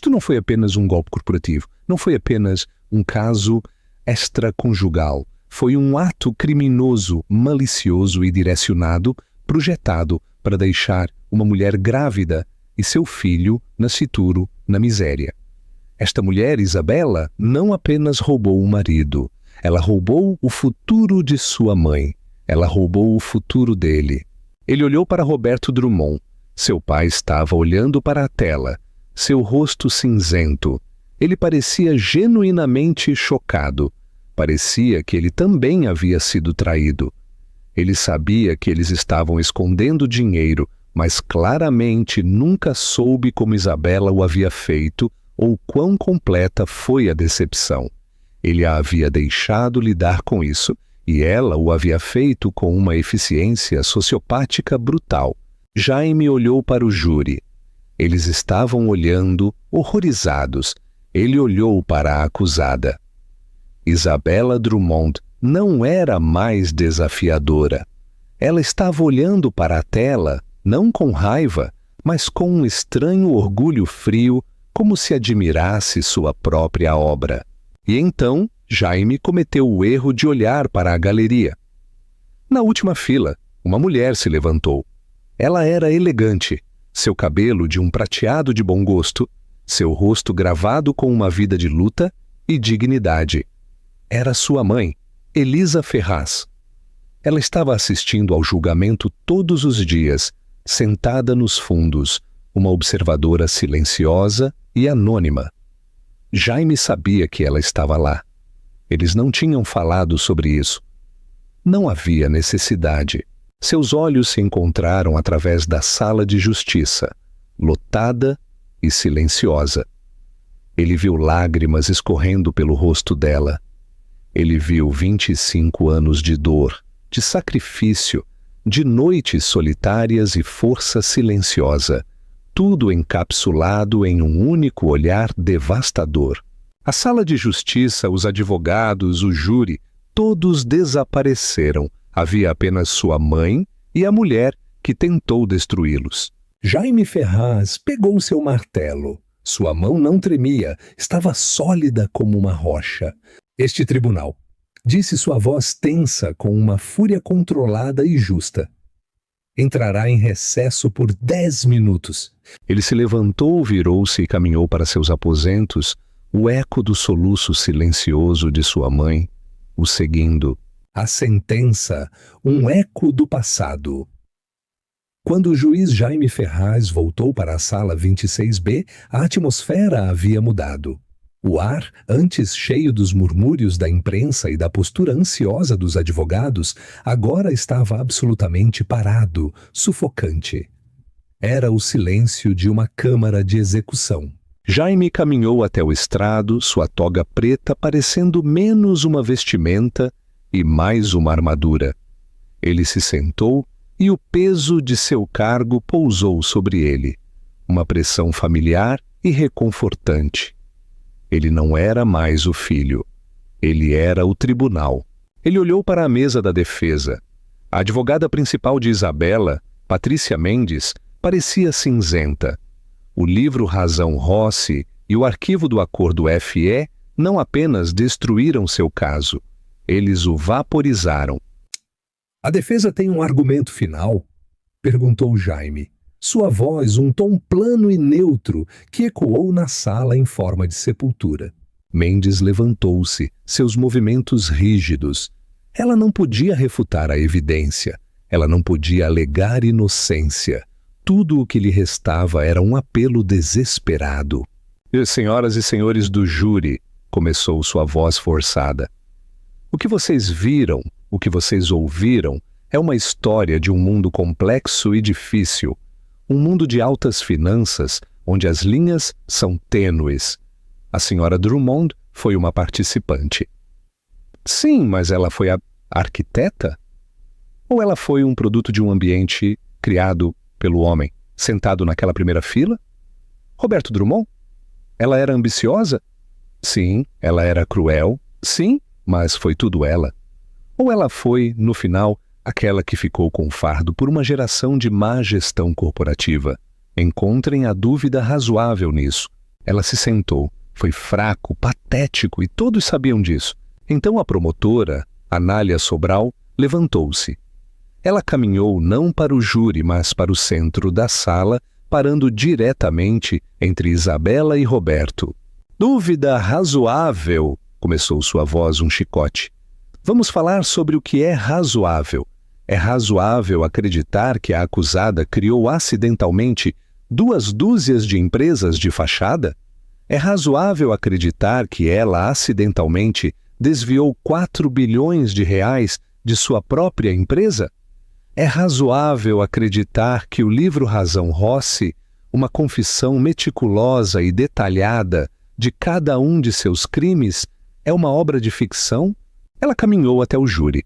não foi apenas um golpe corporativo. Não foi apenas um caso extraconjugal. Foi um ato criminoso, malicioso e direcionado, projetado para deixar uma mulher grávida e seu filho nascituro na miséria. Esta mulher, Isabela, não apenas roubou o marido. Ela roubou o futuro de sua mãe. Ela roubou o futuro dele. Ele olhou para Roberto Drummond. Seu pai estava olhando para a tela. seu rosto cinzento. Ele parecia genuinamente chocado. Parecia que ele também havia sido traído. Ele sabia que eles estavam escondendo dinheiro, mas claramente nunca soube como Isabela o havia feito ou quão completa foi a decepção. Ele a havia deixado lidar com isso, e ela o havia feito com uma eficiência sociopática brutal. Jaime olhou para o júri. Eles estavam olhando, horrorizados. Ele olhou para a acusada. Isabela Drummond não era mais desafiadora. Ela estava olhando para a tela, não com raiva, mas com um estranho orgulho frio, como se admirasse sua própria obra. E então, Jaime cometeu o erro de olhar para a galeria. Na última fila, uma mulher se levantou. Ela era elegante, seu cabelo de um prateado de bom gosto, seu rosto gravado com uma vida de luta e dignidade. Era sua mãe, Elisa Ferraz. Ela estava assistindo ao julgamento todos os dias, sentada nos fundos, uma observadora silenciosa e anônima. Jaime sabia que ela estava lá. Eles não tinham falado sobre isso. Não havia necessidade. Seus olhos se encontraram através da sala de justiça, lotada e silenciosa. Ele viu lágrimas escorrendo pelo rosto dela. Ele viu 25 anos de dor, de sacrifício, de noites solitárias e força silenciosa, tudo encapsulado em um único olhar devastador. A sala de justiça, os advogados, o júri, todos desapareceram. Havia apenas sua mãe e a mulher que tentou destruí-los. Jaime Ferraz pegou seu martelo. Sua mão não tremia, estava sólida como uma rocha. Este tribunal, disse sua voz tensa com uma fúria controlada e justa, entrará em recesso por 10 minutos. Ele se levantou, virou-se e caminhou para seus aposentos, o eco do soluço silencioso de sua mãe, o seguindo. A sentença, um eco do passado. Quando o juiz Jaime Ferraz voltou para a sala 26B, a atmosfera havia mudado. O ar, antes cheio dos murmúrios da imprensa e da postura ansiosa dos advogados, agora estava absolutamente parado, sufocante. Era o silêncio de uma câmara de execução. Jaime caminhou até o estrado, sua toga preta parecendo menos uma vestimenta e mais uma armadura. Ele se sentou e o peso de seu cargo pousou sobre ele, uma pressão familiar e reconfortante. Ele não era mais o filho. Ele era o tribunal. Ele olhou para a mesa da defesa. A advogada principal de Isabela, Patrícia Mendes, parecia cinzenta. O livro Razão Rossi e o arquivo do acordo FE não apenas destruíram seu caso, eles o vaporizaram. A defesa tem um argumento final? Perguntou Jaime. Sua voz, um tom plano e neutro, que ecoou na sala em forma de sepultura. Mendes levantou-se, seus movimentos rígidos. Ela não podia refutar a evidência. Ela não podia alegar inocência. Tudo o que lhe restava era um apelo desesperado. Senhoras e senhores do júri, começou sua voz forçada. O que vocês viram, o que vocês ouviram, é uma história de um mundo complexo e difícil. Um mundo de altas finanças, onde as linhas são tênues. A senhora Drummond foi uma participante. Sim, mas ela foi a arquiteta? Ou ela foi um produto de um ambiente criado pelo homem, sentado naquela primeira fila? Roberto Drummond? Ela era ambiciosa? Sim, ela era cruel. Sim, mas foi tudo ela. Ou ela foi, no final, aquela que ficou com o fardo por uma geração de má gestão corporativa? Encontrem a dúvida razoável nisso. Ela se sentou. Foi fraco, patético, e todos sabiam disso. Então a promotora, Anália Sobral, levantou-se. Ela caminhou não para o júri, mas para o centro da sala, parando diretamente entre Isabela e Roberto. Dúvida razoável, começou sua voz um chicote. Vamos falar sobre o que é razoável. É razoável acreditar que a acusada criou acidentalmente 2 dúzias de empresas de fachada? É razoável acreditar que ela acidentalmente desviou 4 bilhões de reais de sua própria empresa? É razoável acreditar que o livro Razão Rossi, uma confissão meticulosa e detalhada de cada um de seus crimes, é uma obra de ficção? Ela caminhou até o júri.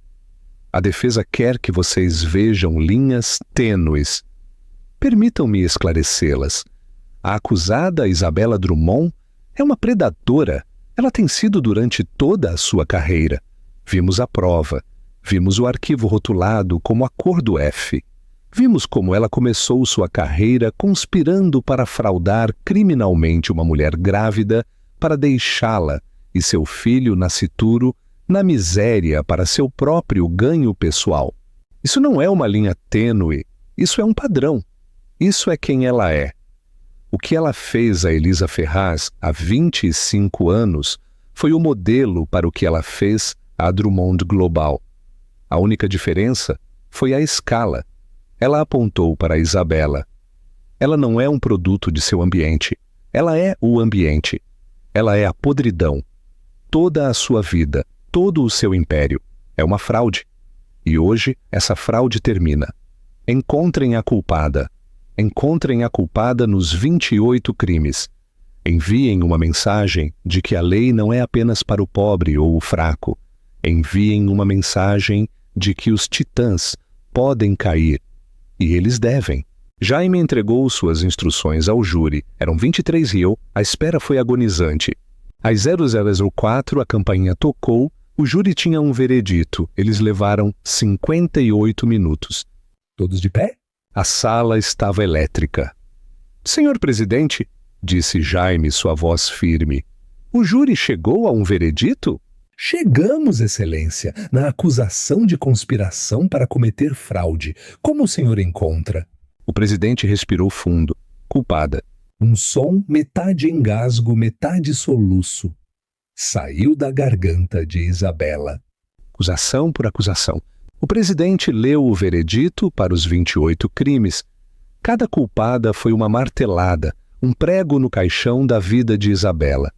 A defesa quer que vocês vejam linhas tênues. Permitam-me esclarecê-las. A acusada Isabella Drummond é uma predadora. Ela tem sido durante toda a sua carreira. Vimos a prova. Vimos o arquivo rotulado como Acordo F. Vimos como ela começou sua carreira conspirando para fraudar criminalmente uma mulher grávida para deixá-la e seu filho nascituro na miséria para seu próprio ganho pessoal. Isso não é uma linha tênue, isso é um padrão. Isso é quem ela é. O que ela fez a Elisa Ferraz há 25 anos foi o modelo para o que ela fez à Drummond Global. A única diferença foi a escala. Ela apontou para a Isabella. Ela não é um produto de seu ambiente. Ela é o ambiente. Ela é a podridão. Toda a sua vida, todo o seu império, é uma fraude. E hoje essa fraude termina. Encontrem a culpada. Encontrem a culpada nos 28 crimes. Enviem uma mensagem de que a lei não é apenas para o pobre ou o fraco. Enviem uma mensagem de que os titãs podem cair. E eles devem. Jaime entregou suas instruções ao júri. Eram 23 rios, a espera foi agonizante. Às 0004 a campainha tocou, o júri tinha um veredito. Eles levaram 58 minutos. Todos de pé? A sala estava elétrica. Senhor presidente, disse Jaime, sua voz firme, o júri chegou a um veredito? Chegamos, Excelência, na acusação de conspiração para cometer fraude. Como o senhor encontra? O presidente respirou fundo. Culpada. Um som metade engasgo, metade soluço. Saiu da garganta de Isabella. Acusação por acusação. O presidente leu o veredito para os 28 crimes. Cada culpada foi uma martelada, um prego no caixão da vida de Isabella.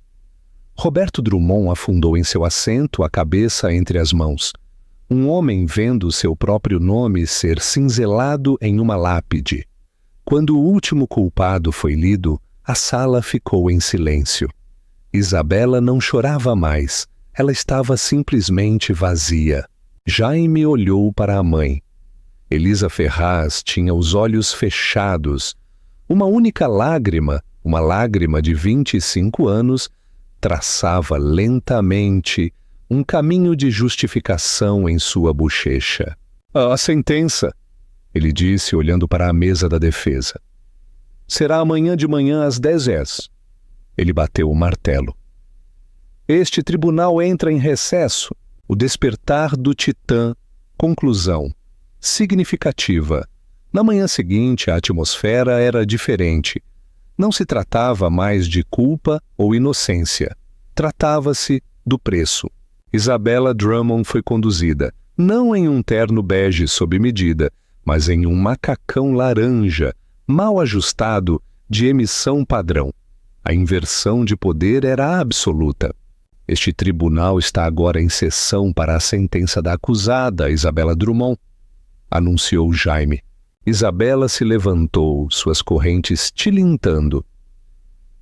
Roberto Drummond afundou em seu assento, a cabeça entre as mãos. Um homem vendo seu próprio nome ser cinzelado em uma lápide. Quando o último culpado foi lido, a sala ficou em silêncio. Isabella não chorava mais, ela estava simplesmente vazia. Jaime olhou para a mãe. Elisa Ferraz tinha os olhos fechados. Uma única lágrima, uma lágrima de 25 anos, traçava lentamente um caminho de justificação em sua bochecha. A sentença, ele disse olhando para a mesa da defesa. Será amanhã de manhã às 10 horas. Ele bateu o martelo. Este tribunal entra em recesso. O despertar do Titã. Conclusão. Significativa. Na manhã seguinte, a atmosfera era diferente. Não se tratava mais de culpa ou inocência. Tratava-se do preço. Isabella Drummond foi conduzida, não em um terno bege sob medida, mas em um macacão laranja, mal ajustado, de emissão padrão. A inversão de poder era absoluta. Este tribunal está agora em sessão para a sentença da acusada, Isabella Drummond, anunciou Jaime. Isabella se levantou, suas correntes tilintando.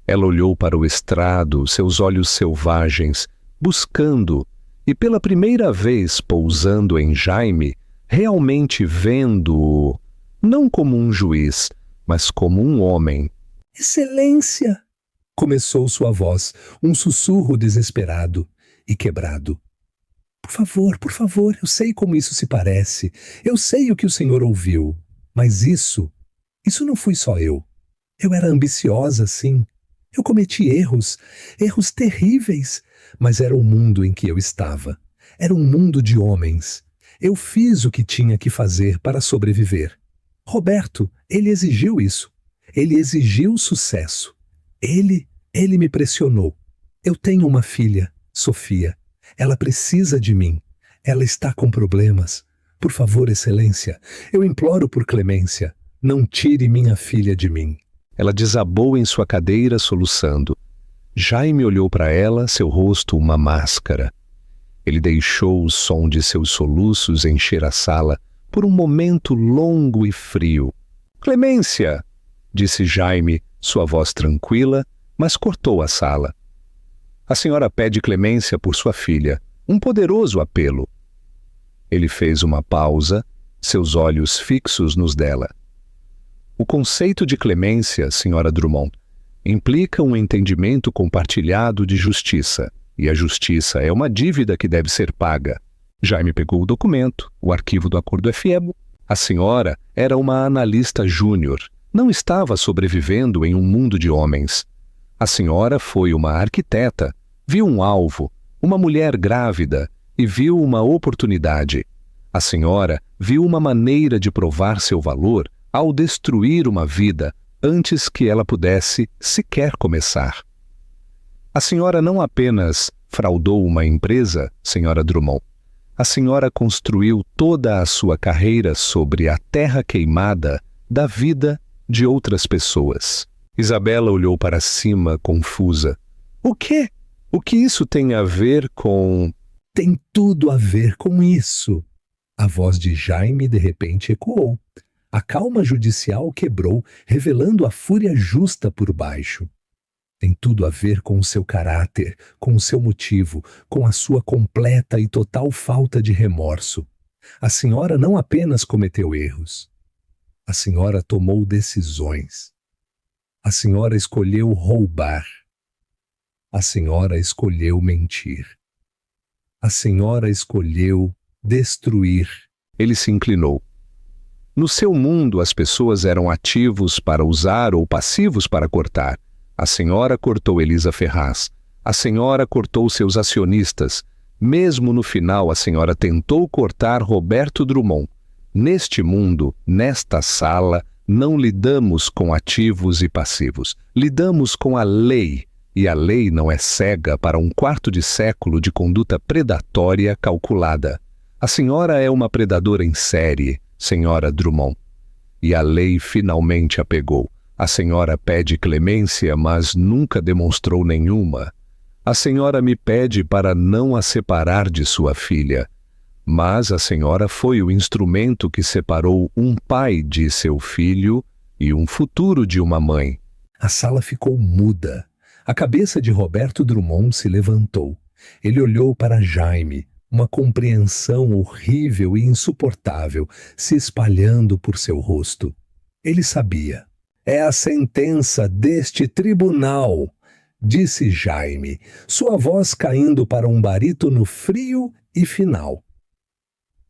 Ela olhou para o estrado, seus olhos selvagens, buscando, e pela primeira vez pousando em Jaime, realmente vendo-o, não como um juiz, mas como um homem. Excelência! Começou sua voz, um sussurro desesperado e quebrado. Por favor, eu sei como isso se parece. Eu sei o que o senhor ouviu. Mas isso não fui só eu. Eu era ambiciosa, sim. Eu cometi erros terríveis. Mas era o mundo em que eu estava. Era um mundo de homens. Eu fiz o que tinha que fazer para sobreviver. Roberto, ele exigiu isso. Ele exigiu sucesso. Ele me pressionou. Eu tenho uma filha, Sofia. Ela precisa de mim. Ela está com problemas. Por favor, Excelência, eu imploro por clemência. Não tire minha filha de mim. Ela desabou em sua cadeira, soluçando. Jaime olhou para ela, seu rosto uma máscara. Ele deixou o som de seus soluços encher a sala por um momento longo e frio. Clemência! Disse Jaime, sua voz tranquila, mas cortou a sala. A senhora pede clemência por sua filha, um poderoso apelo. Ele fez uma pausa, seus olhos fixos nos dela. O conceito de clemência, senhora Drummond, implica um entendimento compartilhado de justiça, e a justiça é uma dívida que deve ser paga. Jaime pegou o documento, o arquivo do acordo efebo. A senhora era uma analista júnior, não estava sobrevivendo em um mundo de homens. A senhora foi uma arquiteta, viu um alvo, uma mulher grávida, e viu uma oportunidade. A senhora viu uma maneira de provar seu valor ao destruir uma vida antes que ela pudesse sequer começar. A senhora não apenas fraudou uma empresa, senhora Drummond. A senhora construiu toda a sua carreira sobre a terra queimada da vida de outras pessoas. Isabela olhou para cima, confusa. O quê? O que isso tem a ver com... Tem tudo a ver com isso. A voz de Jaime de repente ecoou. A calma judicial quebrou, revelando a fúria justa por baixo. Tem tudo a ver com o seu caráter, com o seu motivo, com a sua completa e total falta de remorso. A senhora não apenas cometeu erros. A senhora tomou decisões. A senhora escolheu roubar. A senhora escolheu mentir. A senhora escolheu destruir. Ele se inclinou. No seu mundo, as pessoas eram ativos para usar ou passivos para cortar. A senhora cortou Elisa Ferraz. A senhora cortou seus acionistas. Mesmo no final, a senhora tentou cortar Roberto Drummond. Neste mundo, nesta sala, não lidamos com ativos e passivos. Lidamos com a lei. E a lei não é cega para um quarto de século de conduta predatória calculada. A senhora é uma predadora em série, senhora Drummond. E a lei finalmente a pegou. A senhora pede clemência, mas nunca demonstrou nenhuma. A senhora me pede para não a separar de sua filha. Mas a senhora foi o instrumento que separou um pai de seu filho e um futuro de uma mãe. A sala ficou muda. A cabeça de Roberto Drummond se levantou. Ele olhou para Jaime, uma compreensão horrível e insuportável se espalhando por seu rosto. Ele sabia. É a sentença deste tribunal, disse Jaime, sua voz caindo para um barítono frio e final.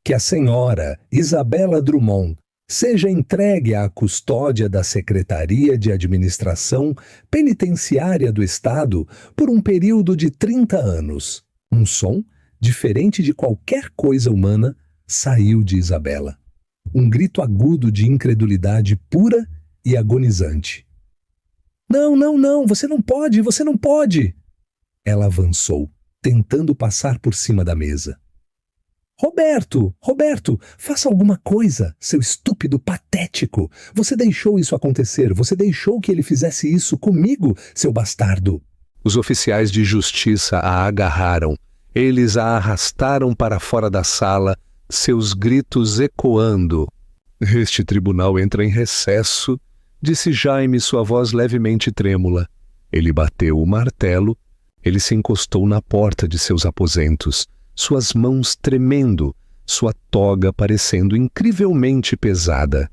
Que a senhora Isabela Drummond seja entregue à custódia da Secretaria de Administração Penitenciária do Estado por um período de 30 anos. Um som, diferente de qualquer coisa humana, saiu de Isabela. Um grito agudo de incredulidade pura e agonizante. Não, você não pode! Ela avançou, tentando passar por cima da mesa. Roberto, faça alguma coisa, seu estúpido patético. Você deixou isso acontecer, você deixou que ele fizesse isso comigo, seu bastardo. Os oficiais de justiça a agarraram. Eles a arrastaram para fora da sala, seus gritos ecoando. Este tribunal entra em recesso, disse Jaime, sua voz levemente trêmula. Ele bateu o martelo, ele se encostou na porta de seus aposentos, suas mãos tremendo, sua toga parecendo incrivelmente pesada.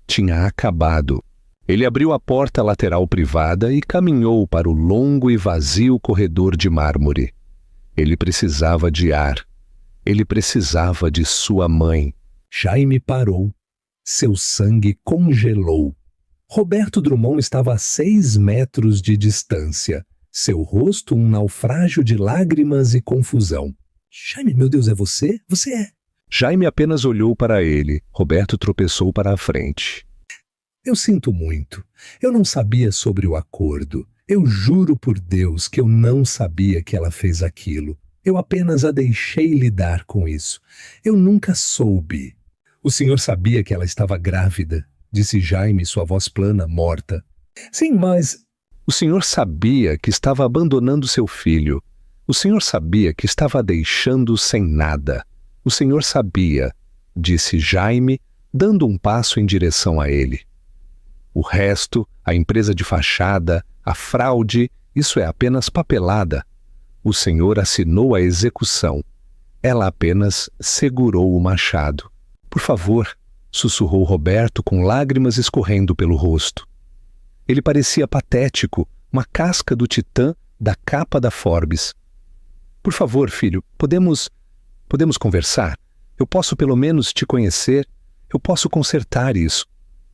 Tinha acabado. Ele abriu a porta lateral privada e caminhou para o longo e vazio corredor de mármore. Ele precisava de ar. Ele precisava de sua mãe. Jaime parou. Seu sangue congelou. Roberto Drummond estava a 6 metros de distância. Seu rosto um naufrágio de lágrimas e confusão. Jaime, meu Deus, é você? Você é. Jaime apenas olhou para ele. Roberto tropeçou para a frente. Eu sinto muito. Eu não sabia sobre o acordo. Eu juro por Deus que eu não sabia que ela fez aquilo. Eu apenas a deixei lidar com isso. Eu nunca soube. O senhor sabia que ela estava grávida, disse Jaime, sua voz plana, morta. Sim, mas O senhor sabia que estava abandonando seu filho. O senhor sabia que estava deixando sem nada. O senhor sabia, disse Jaime, dando um passo em direção a ele. O resto, a empresa de fachada, a fraude, isso é apenas papelada. O senhor assinou a execução. Ela apenas segurou o machado. Por favor, sussurrou Roberto com lágrimas escorrendo pelo rosto. Ele parecia patético, uma casca do titã da capa da Forbes. Por favor, filho, podemos conversar? Eu posso pelo menos te conhecer? Eu posso consertar isso.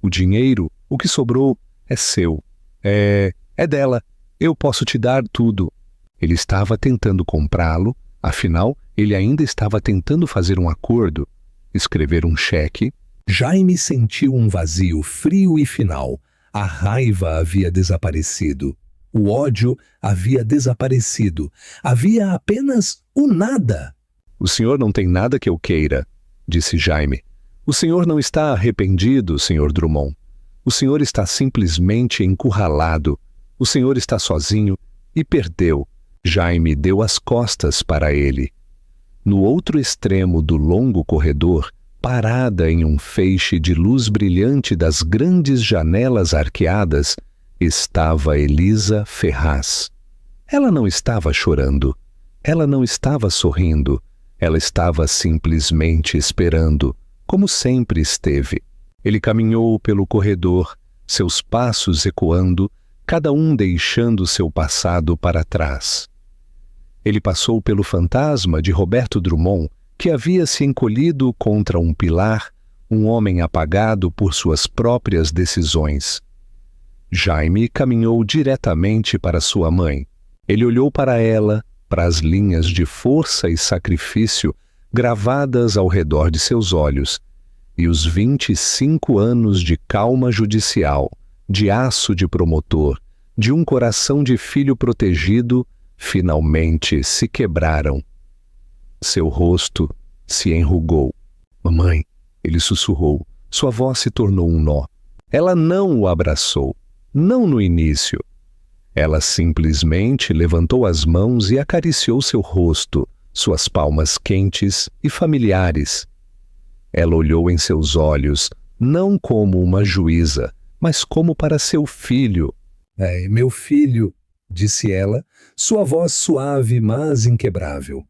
O dinheiro, o que sobrou, é seu. É dela. Eu posso te dar tudo. Ele estava tentando comprá-lo, afinal, ele ainda estava tentando fazer um acordo, escrever um cheque. Jaime sentiu um vazio frio e final. A raiva havia desaparecido. O ódio havia desaparecido. Havia apenas o nada. O senhor não tem nada que eu queira, disse Jaime. O senhor não está arrependido, Sr. Drummond. O senhor está simplesmente encurralado. O senhor está sozinho e perdeu. Jaime deu as costas para ele. No outro extremo do longo corredor, parada em um feixe de luz brilhante das grandes janelas arqueadas, estava Elisa Ferraz. Ela não estava chorando. Ela não estava sorrindo. Ela estava simplesmente esperando, como sempre esteve. Ele caminhou pelo corredor, seus passos ecoando, cada um deixando seu passado para trás. Ele passou pelo fantasma de Roberto Drummond, que havia se encolhido contra um pilar, um homem apagado por suas próprias decisões. Jaime caminhou diretamente para sua mãe. Ele olhou para ela, para as linhas de força e sacrifício gravadas ao redor de seus olhos, e os 25 anos de calma judicial, de aço de promotor, de um coração de filho protegido, finalmente se quebraram. Seu rosto se enrugou. Mamãe, ele sussurrou. Sua voz se tornou um nó. Ela não o abraçou. Não no início. Ela simplesmente levantou as mãos e acariciou seu rosto, suas palmas quentes e familiares. Ela olhou em seus olhos, não como uma juíza, mas como para seu filho. Meu filho, disse ela, sua voz suave, mas inquebrável.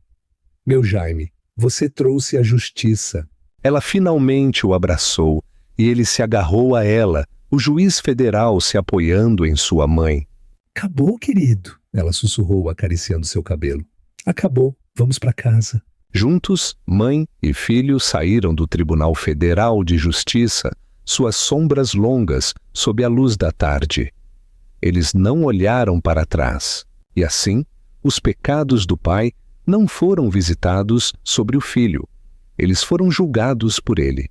Meu Jaime, você trouxe a justiça. Ela finalmente o abraçou e ele se agarrou a ela, o juiz federal se apoiando em sua mãe. Acabou, querido, ela sussurrou, acariciando seu cabelo. Acabou, vamos para casa. Juntos, mãe e filho saíram do Tribunal Federal de Justiça, suas sombras longas sob a luz da tarde. Eles não olharam para trás, e assim, os pecados do pai não foram visitados sobre o filho. Eles foram julgados por ele.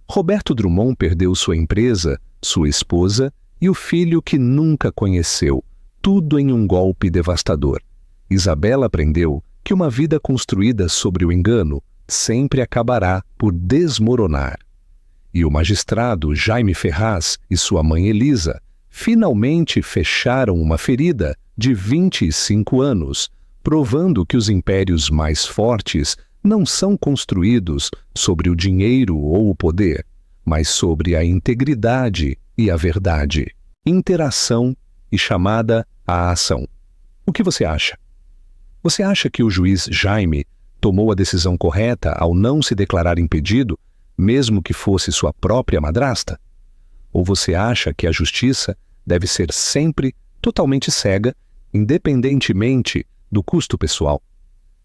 Roberto Drummond perdeu sua empresa, sua esposa e o filho que nunca conheceu, tudo em um golpe devastador. Isabela aprendeu que uma vida construída sobre o engano sempre acabará por desmoronar. E o magistrado Jaime Ferraz e sua mãe Elisa finalmente fecharam uma ferida de 25 anos, provando que os impérios mais fortes não são construídos sobre o dinheiro ou o poder, mas sobre a integridade e a verdade, interação e chamada à ação. O que você acha? Você acha que o juiz Jaime tomou a decisão correta ao não se declarar impedido, mesmo que fosse sua própria madrasta? Ou você acha que a justiça deve ser sempre totalmente cega, independentemente do custo pessoal?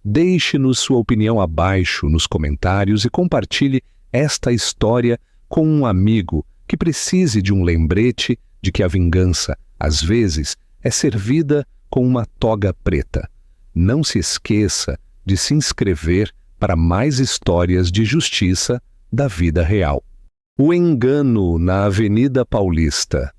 Deixe-nos sua opinião abaixo nos comentários e compartilhe esta história com um amigo que precise de um lembrete de que a vingança, às vezes, é servida com uma toga preta. Não se esqueça de se inscrever para mais histórias de justiça da vida real. O engano na Avenida Paulista.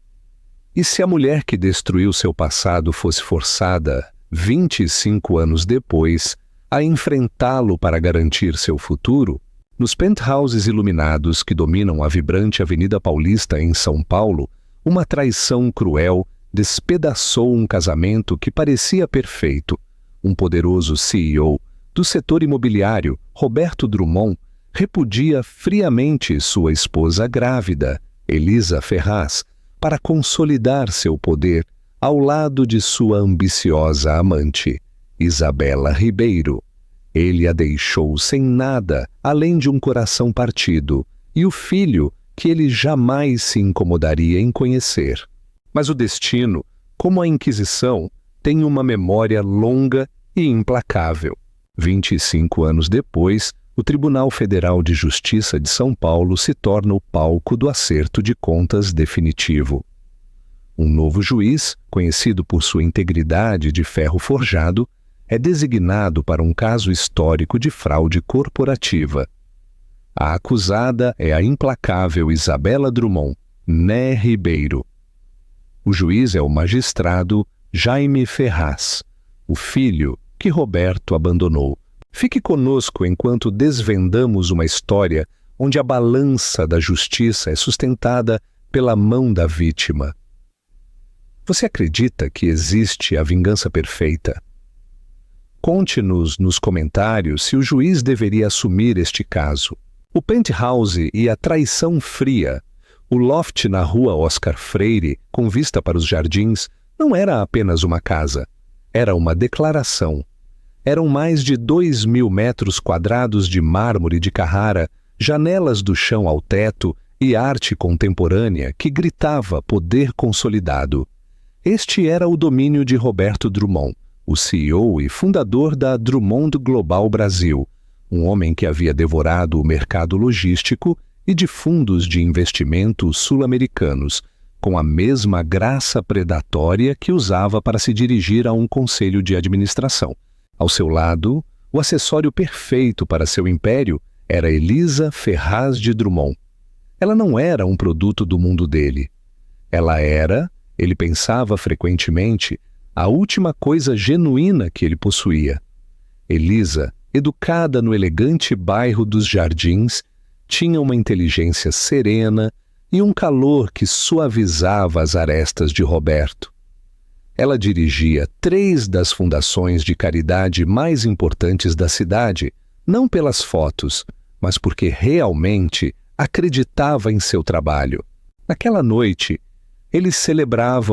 E se a mulher que destruiu seu passado fosse forçada, 25 anos depois, a enfrentá-lo para garantir seu futuro? Nos penthouses iluminados que dominam a vibrante Avenida Paulista em São Paulo, Uma traição cruel despedaçou um casamento que parecia perfeito. Um poderoso CEO do setor imobiliário, Roberto Drummond, repudia friamente sua esposa grávida, Elisa Ferraz, para consolidar seu poder ao lado de sua ambiciosa amante, Isabela Ribeiro. Ele a deixou sem nada além de um coração partido e o filho que ele jamais se incomodaria em conhecer. Mas o destino, como a Inquisição, tem uma memória longa e implacável. 25 anos depois, o Tribunal Federal de Justiça de São Paulo se torna o palco do acerto de contas definitivo. Um novo juiz, conhecido por sua integridade de ferro forjado, é designado para um caso histórico de fraude corporativa. A acusada é a implacável Isabela Drummond, né Ribeiro. O juiz é o magistrado Jaime Ferraz, o filho que Roberto abandonou. Fique conosco enquanto desvendamos uma história onde a balança da justiça é sustentada pela mão da vítima. Você acredita que existe a vingança perfeita? Conte-nos nos comentários se o juiz deveria assumir este caso. O penthouse e a traição fria, o loft na rua Oscar Freire, com vista para os jardins, não era apenas uma casa, era uma declaração. Eram mais de 2.000 metros quadrados de mármore de Carrara, janelas do chão ao teto e arte contemporânea que gritava poder consolidado. Este era o domínio de Roberto Drummond, o CEO e fundador da Drummond Global Brasil, um homem que havia devorado o mercado logístico e de fundos de investimento sul-americanos, com a mesma graça predatória que usava para se dirigir a um conselho de administração. Ao seu lado, o acessório perfeito para seu império era Elisa Ferraz de Drummond. Ela não era um produto do mundo dele. Ela era, ele pensava frequentemente, a última coisa genuína que ele possuía. Elisa, educada no elegante bairro dos Jardins, tinha uma inteligência serena e um calor que suavizava as arestas de Roberto. Ela dirigia 3 das fundações de caridade mais importantes da cidade, não pelas fotos, mas porque realmente acreditava em seu trabalho. Naquela noite, eles celebravam